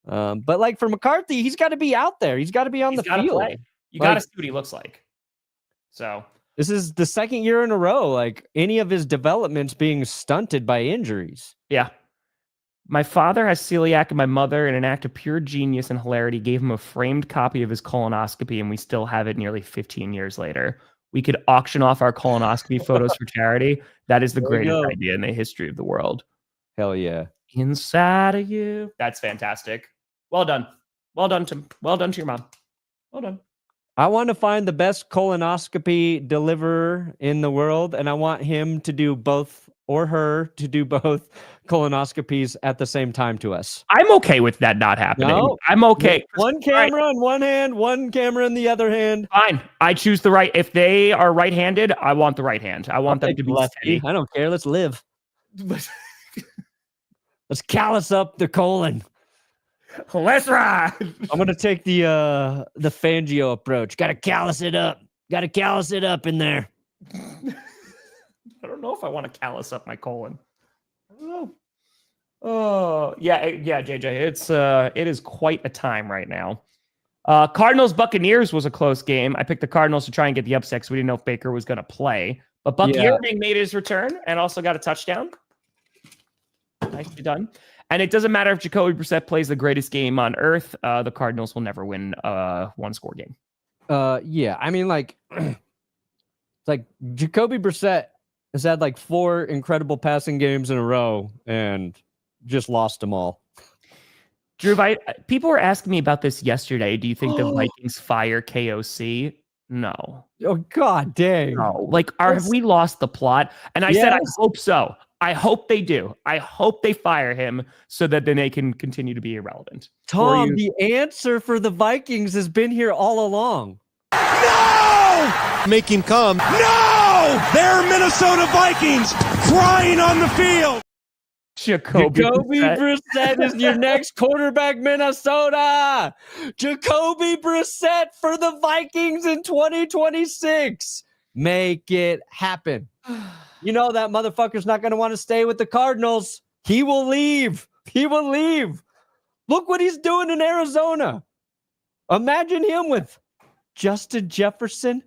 But, like, for McCarthy, he's got to be out there. He's got to be on the field. Play. You got to see what he looks like. So this is the second year in a row, like, any of his developments being stunted by injuries. Yeah. My father has celiac, and my mother, in an act of pure genius and hilarity, gave him a framed copy of his colonoscopy, and we still have it nearly 15 years later. We could auction off our colonoscopy photos for charity. That is the greatest idea in the history of the world. Hell yeah. Inside of you. That's fantastic. Well done. Well done to your mom. Well done. I want to find the best colonoscopy deliverer in the world, and I want him to do both, or her to do both colonoscopies at the same time to us. I'm okay with that not happening. No, I'm okay. One camera in one hand, one camera in the other hand. Fine. I choose the right. If they are right-handed, I want the right hand. I want them to be lefty. I don't care. Let's live. Let's callus up the colon. Let's ride. I'm going to take the Fangio approach. Got to callus it up. Got to callus it up in there. I don't know if I want to callus up my colon. I don't know. Oh, yeah, JJ. It is quite a time right now. Cardinals Buccaneers was a close game. I picked the Cardinals to try and get the upset because we didn't know if Baker was going to play. But Buccaneers made his return and also got a touchdown. Nicely done. And it doesn't matter if Jacoby Brissett plays the greatest game on earth. The Cardinals will never win a one-score game. Yeah, I mean, like, it's like Jacoby Brissett has had like 4 incredible passing games in a row and just lost them all. Drew, people were asking me about this yesterday. Do you think the Vikings fire KOC? No. Oh, God dang. No. Like, have we lost the plot? And I said, I hope so. I hope they do. I hope they fire him so that then they can continue to be irrelevant. Tom, the answer for the Vikings has been here all along. No! Make him come. No! No! They're Minnesota Vikings crying on the field. Jacoby Brissett is your next quarterback, Minnesota. Jacoby Brissett for the Vikings in 2026. Make it happen. You know that motherfucker's not going to want to stay with the Cardinals. He will leave. He will leave. Look what he's doing in Arizona. Imagine him with Justin Jefferson,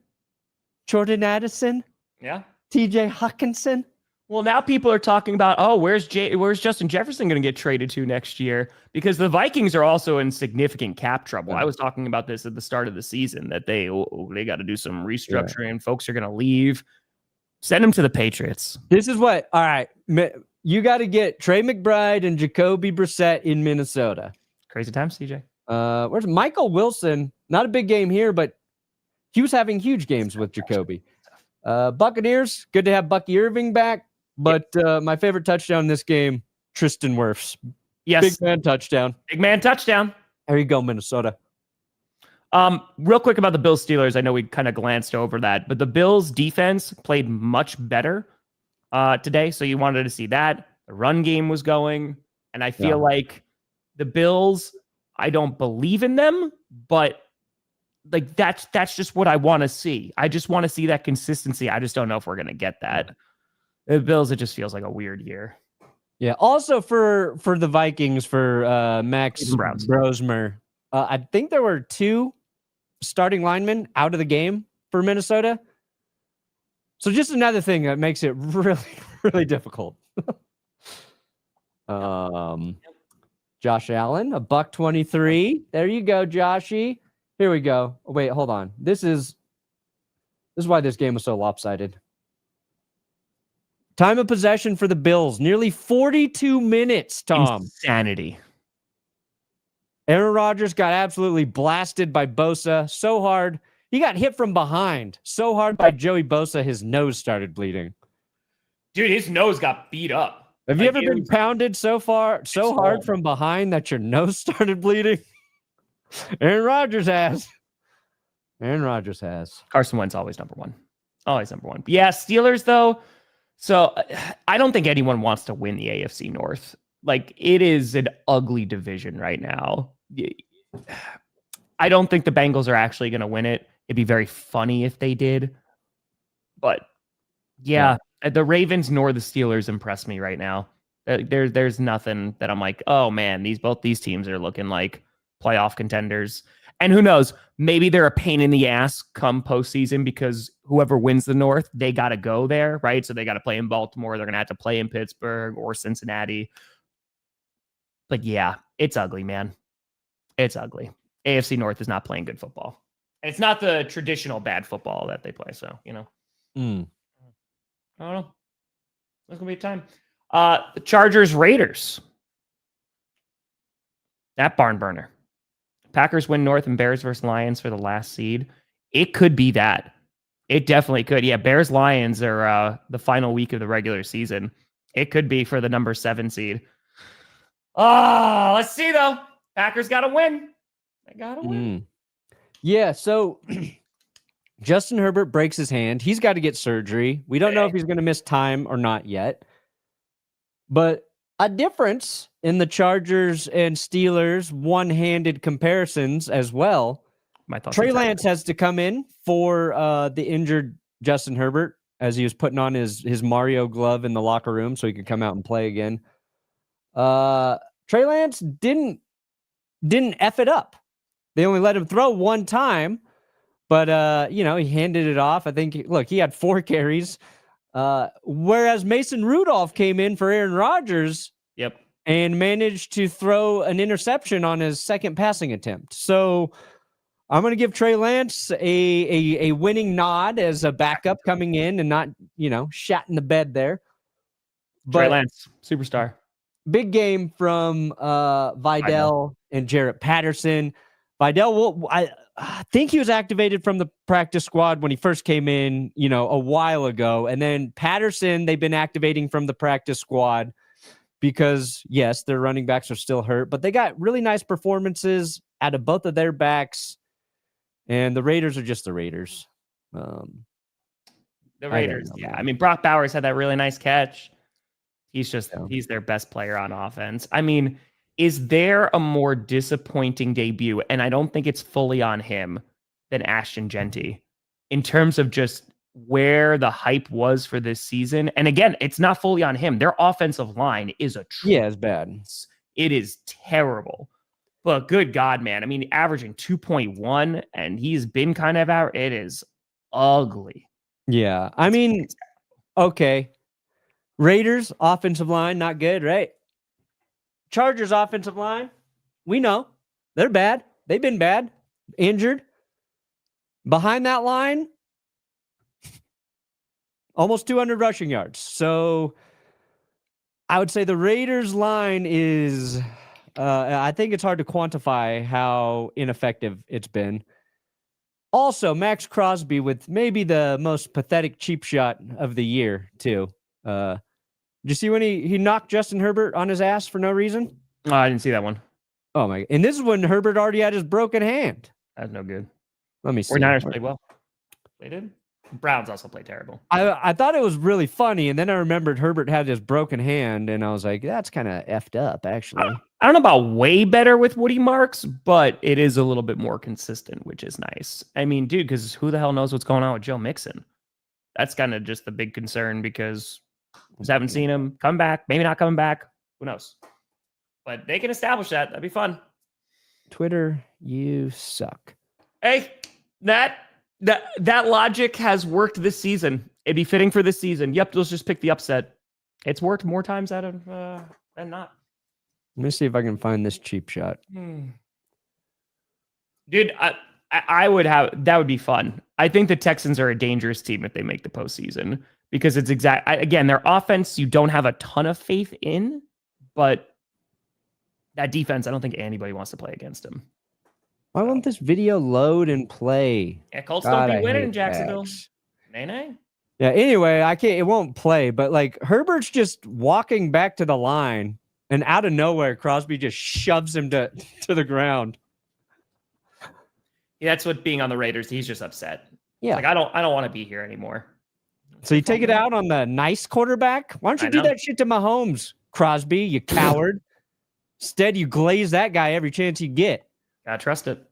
Jordan Addison, TJ Hawkinson. Well, now people are talking about, where's Justin Jefferson going to get traded to next year? Because the Vikings are also in significant cap trouble. I was talking about this at the start of the season, that they got to do some restructuring. Yeah. Folks are going to leave. Send them to the Patriots. This is what, all right, you got to get Trey McBride and Jacoby Brissett in Minnesota. Crazy times, CJ. Where's Michael Wilson? Not a big game here, but he was having huge games with Jacoby. Buccaneers, good to have Bucky Irving back. But my favorite touchdown in this game, Tristan Wirfs. Yes. Big man touchdown. Big man touchdown. There you go, Minnesota. Real quick about the Bills Steelers. I know we kind of glanced over that, but the Bills defense played much better today. So you wanted to see that. The run game was going. And I feel like the Bills, I don't believe in them, but like that's just what I want to see. I just want to see that consistency. I just don't know if we're going to get that. The Bills, it just feels like a weird year. Yeah. Also for the Vikings, for Max Brosmer, I think there were 2 starting linemen out of the game for Minnesota. So just another thing that makes it really, really difficult. Josh Allen, $123. There you go, Joshy. Here we go. Oh, wait, hold on. This is why this game was so lopsided. Time of possession for the Bills, nearly 42 minutes, Tom. Insanity. Aaron Rodgers got absolutely blasted by Bosa so hard. He got hit from behind so hard by Joey Bosa, his nose started bleeding. Dude, his nose got beat up. Have you ever been pounded so hard from behind that your nose started bleeding? Aaron Rodgers has. Carson Wentz always number one. Always number one. Yeah, Steelers, though. So I don't think anyone wants to win the AFC North. Like, it is an ugly division right now. I don't think the Bengals are actually going to win it. It'd be very funny if they did. But yeah, the Ravens nor the Steelers impress me right now. There's nothing that I'm like, oh man, both these teams are looking like playoff contenders. And who knows, maybe they're a pain in the ass come postseason because whoever wins the North, they got to go there, right? So they got to play in Baltimore. They're going to have to play in Pittsburgh or Cincinnati. But yeah, it's ugly, man. It's ugly. AFC North is not playing good football. And it's not the traditional bad football that they play. So, I don't know. It's going to be a time. The Chargers, Raiders. That barn burner. Packers win North and Bears versus Lions for the last seed. It could be that. It definitely could. Yeah, Bears Lions are the final week of the regular season. It could be for the number 7 seed. Let's see though. Packers got to win. They got to win. Yeah, so Justin Herbert breaks his hand. He's got to get surgery. We don't know if he's going to miss time or not yet. But a difference in the Chargers and Steelers one-handed comparisons as well. Trey Lance has to come in for the injured Justin Herbert as he was putting on his Mario glove in the locker room so he could come out and play again. Trey Lance didn't F it up. They only let him throw one time, but he handed it off. I think, he had 4 carries. Whereas Mason Rudolph came in for Aaron Rodgers. Yep. And managed to throw an interception on his second passing attempt. So I'm going to give Trey Lance a winning nod as a backup coming in and not, shatting the bed there. But Trey Lance, superstar. Big game from Vidal and Jarrett Patterson. Vidal, I think he was activated from the practice squad when he first came in, a while ago. And then Patterson, they've been activating from the practice squad because, yes, their running backs are still hurt, but they got really nice performances out of both of their backs. And the Raiders are just the Raiders. The Raiders, yeah. I mean, Brock Bowers had that really nice catch. He's their best player on offense. I mean, is there a more disappointing debut? And I don't think it's fully on him than Ashton Genty in terms of just where the hype was for this season. And again, it's not fully on him. Their offensive line is it's bad. It is terrible. But good God, man. I mean, averaging 2.1, and he's been kind of out. It is ugly. Yeah. I mean, okay. Raiders offensive line, not good, right? Chargers offensive line, we know they're bad. They've been bad, injured. Behind that line, almost 200 rushing yards. So I would say the Raiders line is, I think it's hard to quantify how ineffective it's been. Also, Max Crosby with maybe the most pathetic cheap shot of the year, too. Did you see when he knocked Justin Herbert on his ass for no reason? Oh, I didn't see that one. Oh, my. And this is when Herbert already had his broken hand. That's no good. Let me see. 49ers played well. They did. Browns also played terrible. I thought it was really funny, and then I remembered Herbert had his broken hand, and I was like, that's kind of effed up, actually. I don't know about way better with Woody Marks, but it is a little bit more consistent, which is nice. I mean, dude, because who the hell knows what's going on with Joe Mixon? That's kind of just the big concern because we haven't seen him come back, maybe not coming back. Who knows? But they can establish that. That'd be fun. Twitter, you suck. Hey, that logic has worked this season. It'd be fitting for this season. Yep, let's just pick the upset. It's worked more times out of than not. Let me see if I can find this cheap shot. Dude, I would have that would be fun. I think the Texans are a dangerous team if they make the postseason because it's again, their offense you don't have a ton of faith in, but that defense, I don't think anybody wants to play against them. Why won't this video load and play? Yeah, Colts don't be winning in Jacksonville. Nay. Yeah, anyway, it won't play, but like Herbert's just walking back to the line and out of nowhere, Crosby just shoves him to the ground. Yeah, that's what being on the Raiders, he's just upset. Yeah. Like I don't want to be here anymore. So you take it out on the nice quarterback? Why don't you do that shit to Mahomes, Crosby, you coward? Instead, you glaze that guy every chance you get. Gotta trust it.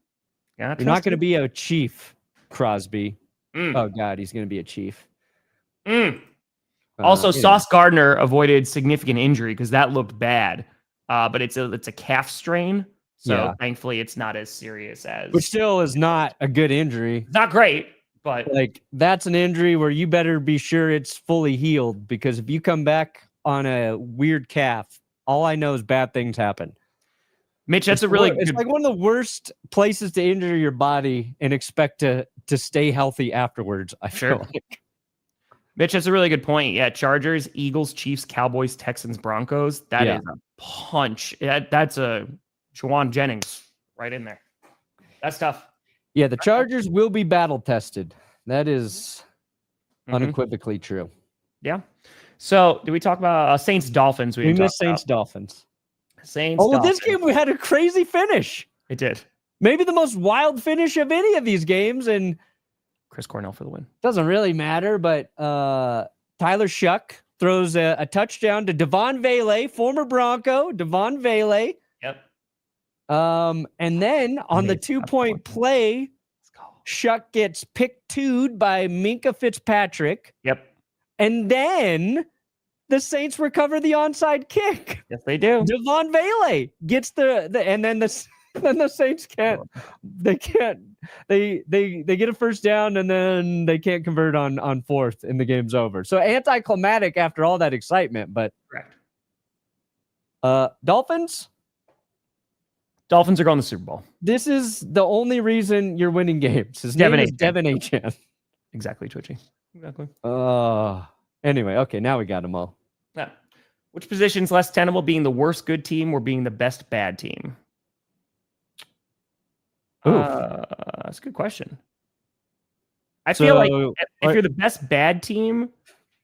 You're not going to be a chief, Crosby. Oh, God, he's going to be a chief. Also, Sauce Gardner avoided significant injury because that looked bad. But it's a calf strain. So thankfully, it's not as serious as... Which still is not a good injury. Not great, but... Like, that's an injury where you better be sure it's fully healed because if you come back on a weird calf, all I know is bad things happen. Mitch, it's like one of the worst places to injure your body and expect to stay healthy afterwards. I feel like. Mitch, that's a really good point. Yeah, Chargers, Eagles, Chiefs, Cowboys, Texans, Broncos. That is a punch. That's a Jauan Jennings right in there. That's tough. Yeah, the Chargers will be battle tested. That is unequivocally true. Yeah. So, did we talk about Saints Dolphins? We missed Saints Dolphins. This game we had a crazy finish. It did. Maybe the most wild finish of any of these games, and Chris Cornell for the win. Doesn't really matter, but Tyler Shuck throws a touchdown to Devon Vele, former Bronco, Devon Vele. Yep. And then on the 2-point play, Shuck gets pick-two'd by Minka Fitzpatrick. Yep. And then the Saints recover the onside kick. Yes, they do. Devon Vele gets and then the Saints can't. They get a first down and then they can't convert on fourth and the game's over. So anticlimactic after all that excitement, but correct. Dolphins are going to the Super Bowl. This is the only reason you're winning games. His name is Devin Achane. Exactly, Twitchy. Exactly. Anyway, okay, now we got them all. Yeah. Which position's less tenable, being the worst good team or being the best bad team? That's a good question. I feel like if you're the best bad team,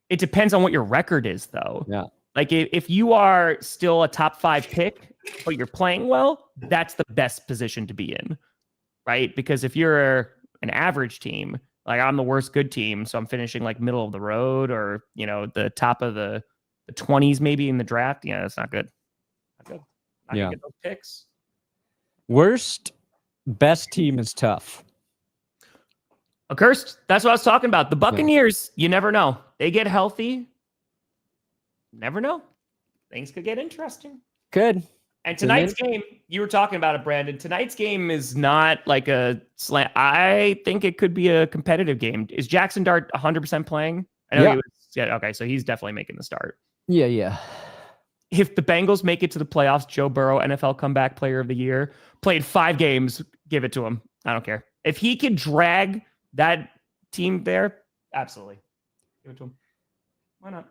it depends on what your record is, though. Yeah. Like if you are still a top 5 pick, but you're playing well, that's the best position to be in, right? Because if you're an average team, Like I'm the worst good team, so I'm finishing like middle of the road or, the top of the 20s maybe in the draft. Yeah, that's not good. Not good. Not gonna get those picks. Worst, best team is tough. Accursed. That's what I was talking about. The Buccaneers, you never know. They get healthy. Never know. Things could get interesting. Good. And tonight's game, you were talking about it, Brandon. Tonight's game is not like a slant. I think it could be a competitive game. Is Jaxson Dart 100% playing? I know he was. Yeah, okay, so he's definitely making the start. Yeah. If the Bengals make it to the playoffs, Joe Burrow, NFL Comeback Player of the Year, played 5 games, give it to him. I don't care. If he can drag that team there, absolutely. Give it to him. Why not?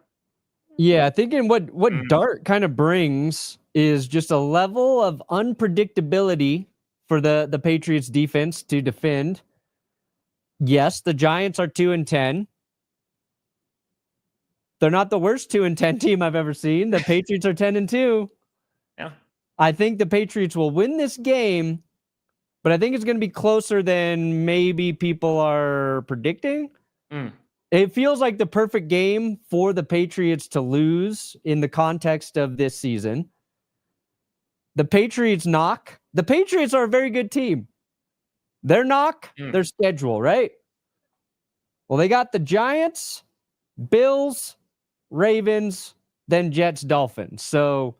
Yeah, I think what Dart kind of brings is just a level of unpredictability for the Patriots defense to defend. Yes, the Giants are 2-10. They're not the worst 2-10 team I've ever seen. The Patriots are 10-2. Yeah. I think the Patriots will win this game, but I think it's going to be closer than maybe people are predicting. It feels like the perfect game for the Patriots to lose in the context of this season. The Patriots knock. The Patriots are a very good team. Their knock, their schedule, right? Well, they got the Giants, Bills, Ravens, then Jets, Dolphins. So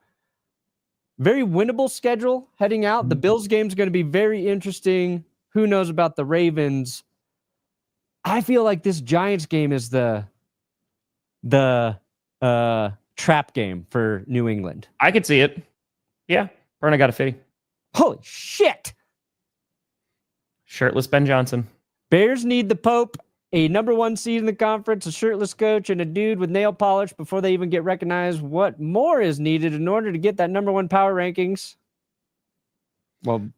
very winnable schedule heading out. The Bills game is going to be very interesting. Who knows about the Ravens? I feel like this Giants game is the trap game for New England. I could see it. Yeah. Perna got a 50. Holy shit. Shirtless Ben Johnson. Bears need the Pope, a number 1 seed in the conference, a shirtless coach, and a dude with nail polish before they even get recognized. What more is needed in order to get that number 1 power rankings? Well,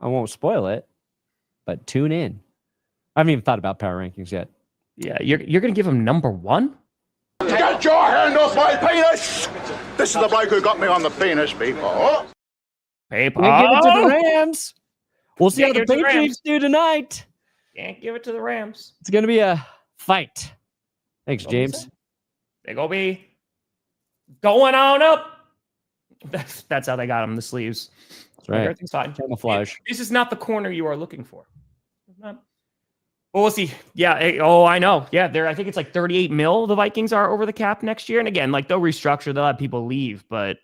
I won't spoil it, but tune in. I haven't even thought about power rankings yet. Yeah, you're going to give him number 1? Get your hand off my penis! This is the bloke who got me on the penis, people. Paper. Give it to the Rams. We'll see how the Patriots do tonight. Can't give it to the Rams. It's going to be a fight. Thanks, James. They're going to be going on up. That's how they got them, the sleeves. That's right. Everything's fine. Camouflage. This is not the corner you are looking for. It's not. Well, we'll see. Yeah. I know. Yeah. I think it's like 38 mil the Vikings are over the cap next year. And again, like they'll restructure, they'll have people leave, but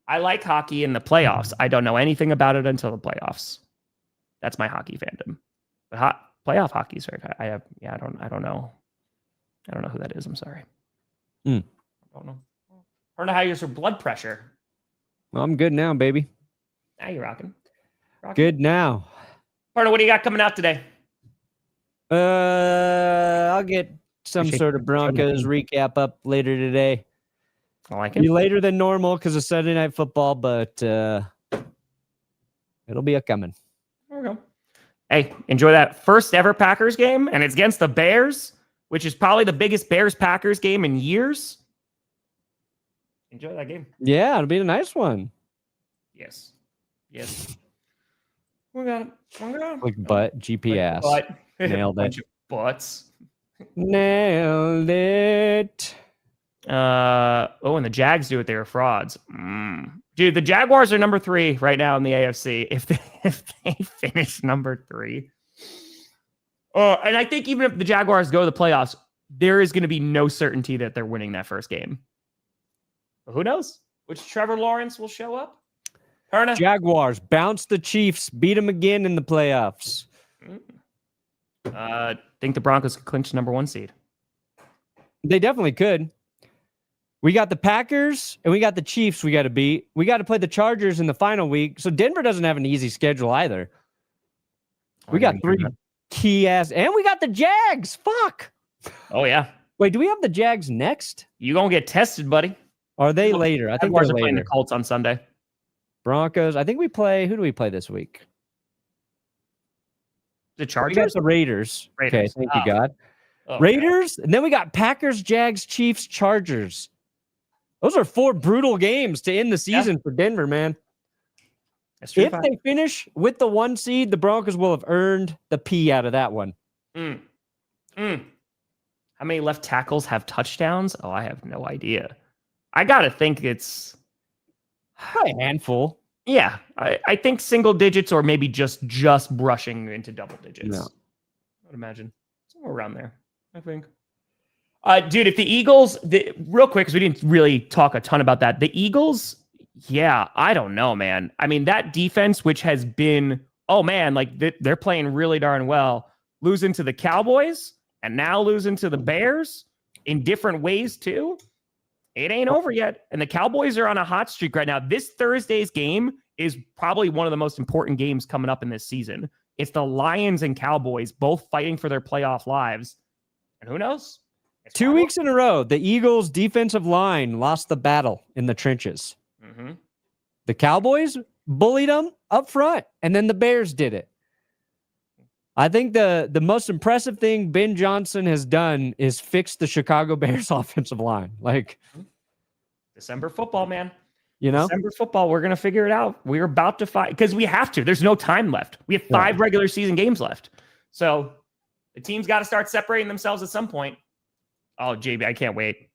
I like hockey in the playoffs. I don't know anything about it until the playoffs. That's my hockey fandom. But playoff hockey, sorry. I don't know. I don't know who that is. I'm sorry. I don't know. I don't know how you're your blood pressure. Well, I'm good now, baby. Now you're rocking. Good now. Partner, what do you got coming out today? I'll get some sort of Broncos recap up later today. I like it. Be later than normal because of Sunday Night Football, but it'll be a coming. There we go. Hey, enjoy that first ever Packers game, and it's against the Bears, which is probably the biggest Bears-Packers game in years. Enjoy that game. Yeah, it'll be a nice one. Yes. We got it. Like butt, GPS. Nailed it. Bunch of butts. Nailed it. And the Jags do it. They were frauds. Dude, the Jaguars are number 3 right now in the AFC. If they finish number 3. And I think even if the Jaguars go to the playoffs, there is going to be no certainty that they're winning that first game. But who knows? Which Trevor Lawrence will show up? Perna? Jaguars bounce the Chiefs, beat them again in the playoffs. Think the Broncos could clinch number 1 seed. They definitely could. We got the Packers and we got the Chiefs we got to beat. We got to play the Chargers in the final week. So Denver doesn't have an easy schedule either. We got 3 key ass, and we got the Jags. Fuck. Oh, yeah. Wait, do we have the Jags next? You going to get tested, buddy. Are they later? I think we're they're playing later. the Colts on Sunday. Broncos. I think we play. Who do we play this week? The We got Chargers? the Raiders. Okay, thank you, God. Okay. Raiders, and then we got Packers, Jags, Chiefs, Chargers. Those are 4 brutal games to end the season for Denver, man. If they finish with the 1 seed, the Broncos will have earned the P out of that one. How many left tackles have touchdowns? Oh, I have no idea. I got to think it's a handful. Yeah, I think single digits or maybe just brushing into double digits. No. I would imagine somewhere around there, I think. Dude, if the Eagles, real quick, because we didn't really talk a ton about that. The Eagles, yeah, I don't know, man. I mean, that defense, which has been, they're playing really darn well, losing to the Cowboys and now losing to the Bears in different ways too. It ain't over yet. And the Cowboys are on a hot streak right now. This Thursday's game is probably one of the most important games coming up in this season. It's the Lions and Cowboys both fighting for their playoff lives. And who knows? 2 weeks in a row, the Eagles' defensive line lost the battle in the trenches. Mm-hmm. The Cowboys bullied them up front, and then the Bears did it. I think the most impressive thing Ben Johnson has done is fix the Chicago Bears offensive line. December football, man. December football, we're going to figure it out. We're about to fight because we have to. There's no time left. We have 5 regular season games left. So the team's got to start separating themselves at some point. Oh, JB, I can't wait.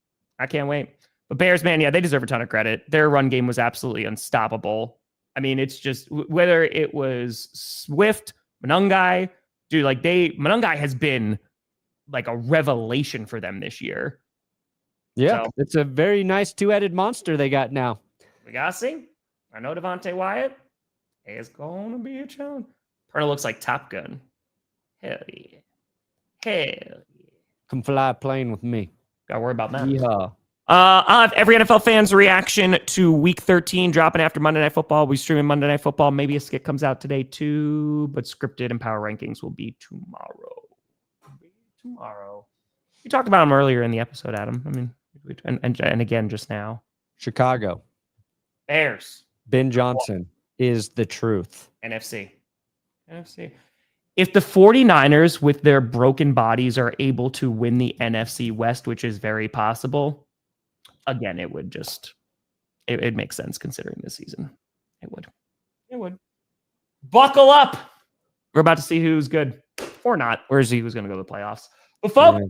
But Bears, man, yeah, they deserve a ton of credit. Their run game was absolutely unstoppable. I mean, it's just whether it was Swift, Monangai, dude, Monangai has been like a revelation for them this year. Yeah, it's a very nice 2-headed monster they got now. We got to see. I know Devontae Wyatt is going to be a challenge. Perna looks like Top Gun. Hell yeah. Come fly a plane with me. Got to worry about that. Yeah. I'll have every NFL fan's reaction to Week 13 dropping after Monday Night Football. We streaming Monday Night Football. Maybe a skit comes out today too, but scripted and power rankings will be tomorrow. You talked about them earlier in the episode, Adam. I mean, and again just now. Chicago. Bears. Ben Johnson is the truth. NFC. If the 49ers with their broken bodies are able to win the NFC West, which is very possible, again, it would it makes sense considering this season. It would. Buckle up. We're about to see who's good or not. Who's going to go to the playoffs. But folks,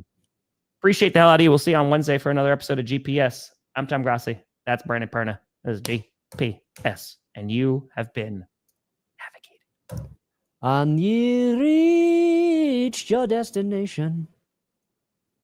appreciate the hell out of you. We'll see you on Wednesday for another episode of GPS. I'm Tom Grossi. That's Brandon Perna. This is GPS. And you have been navigated. And you reached your destination.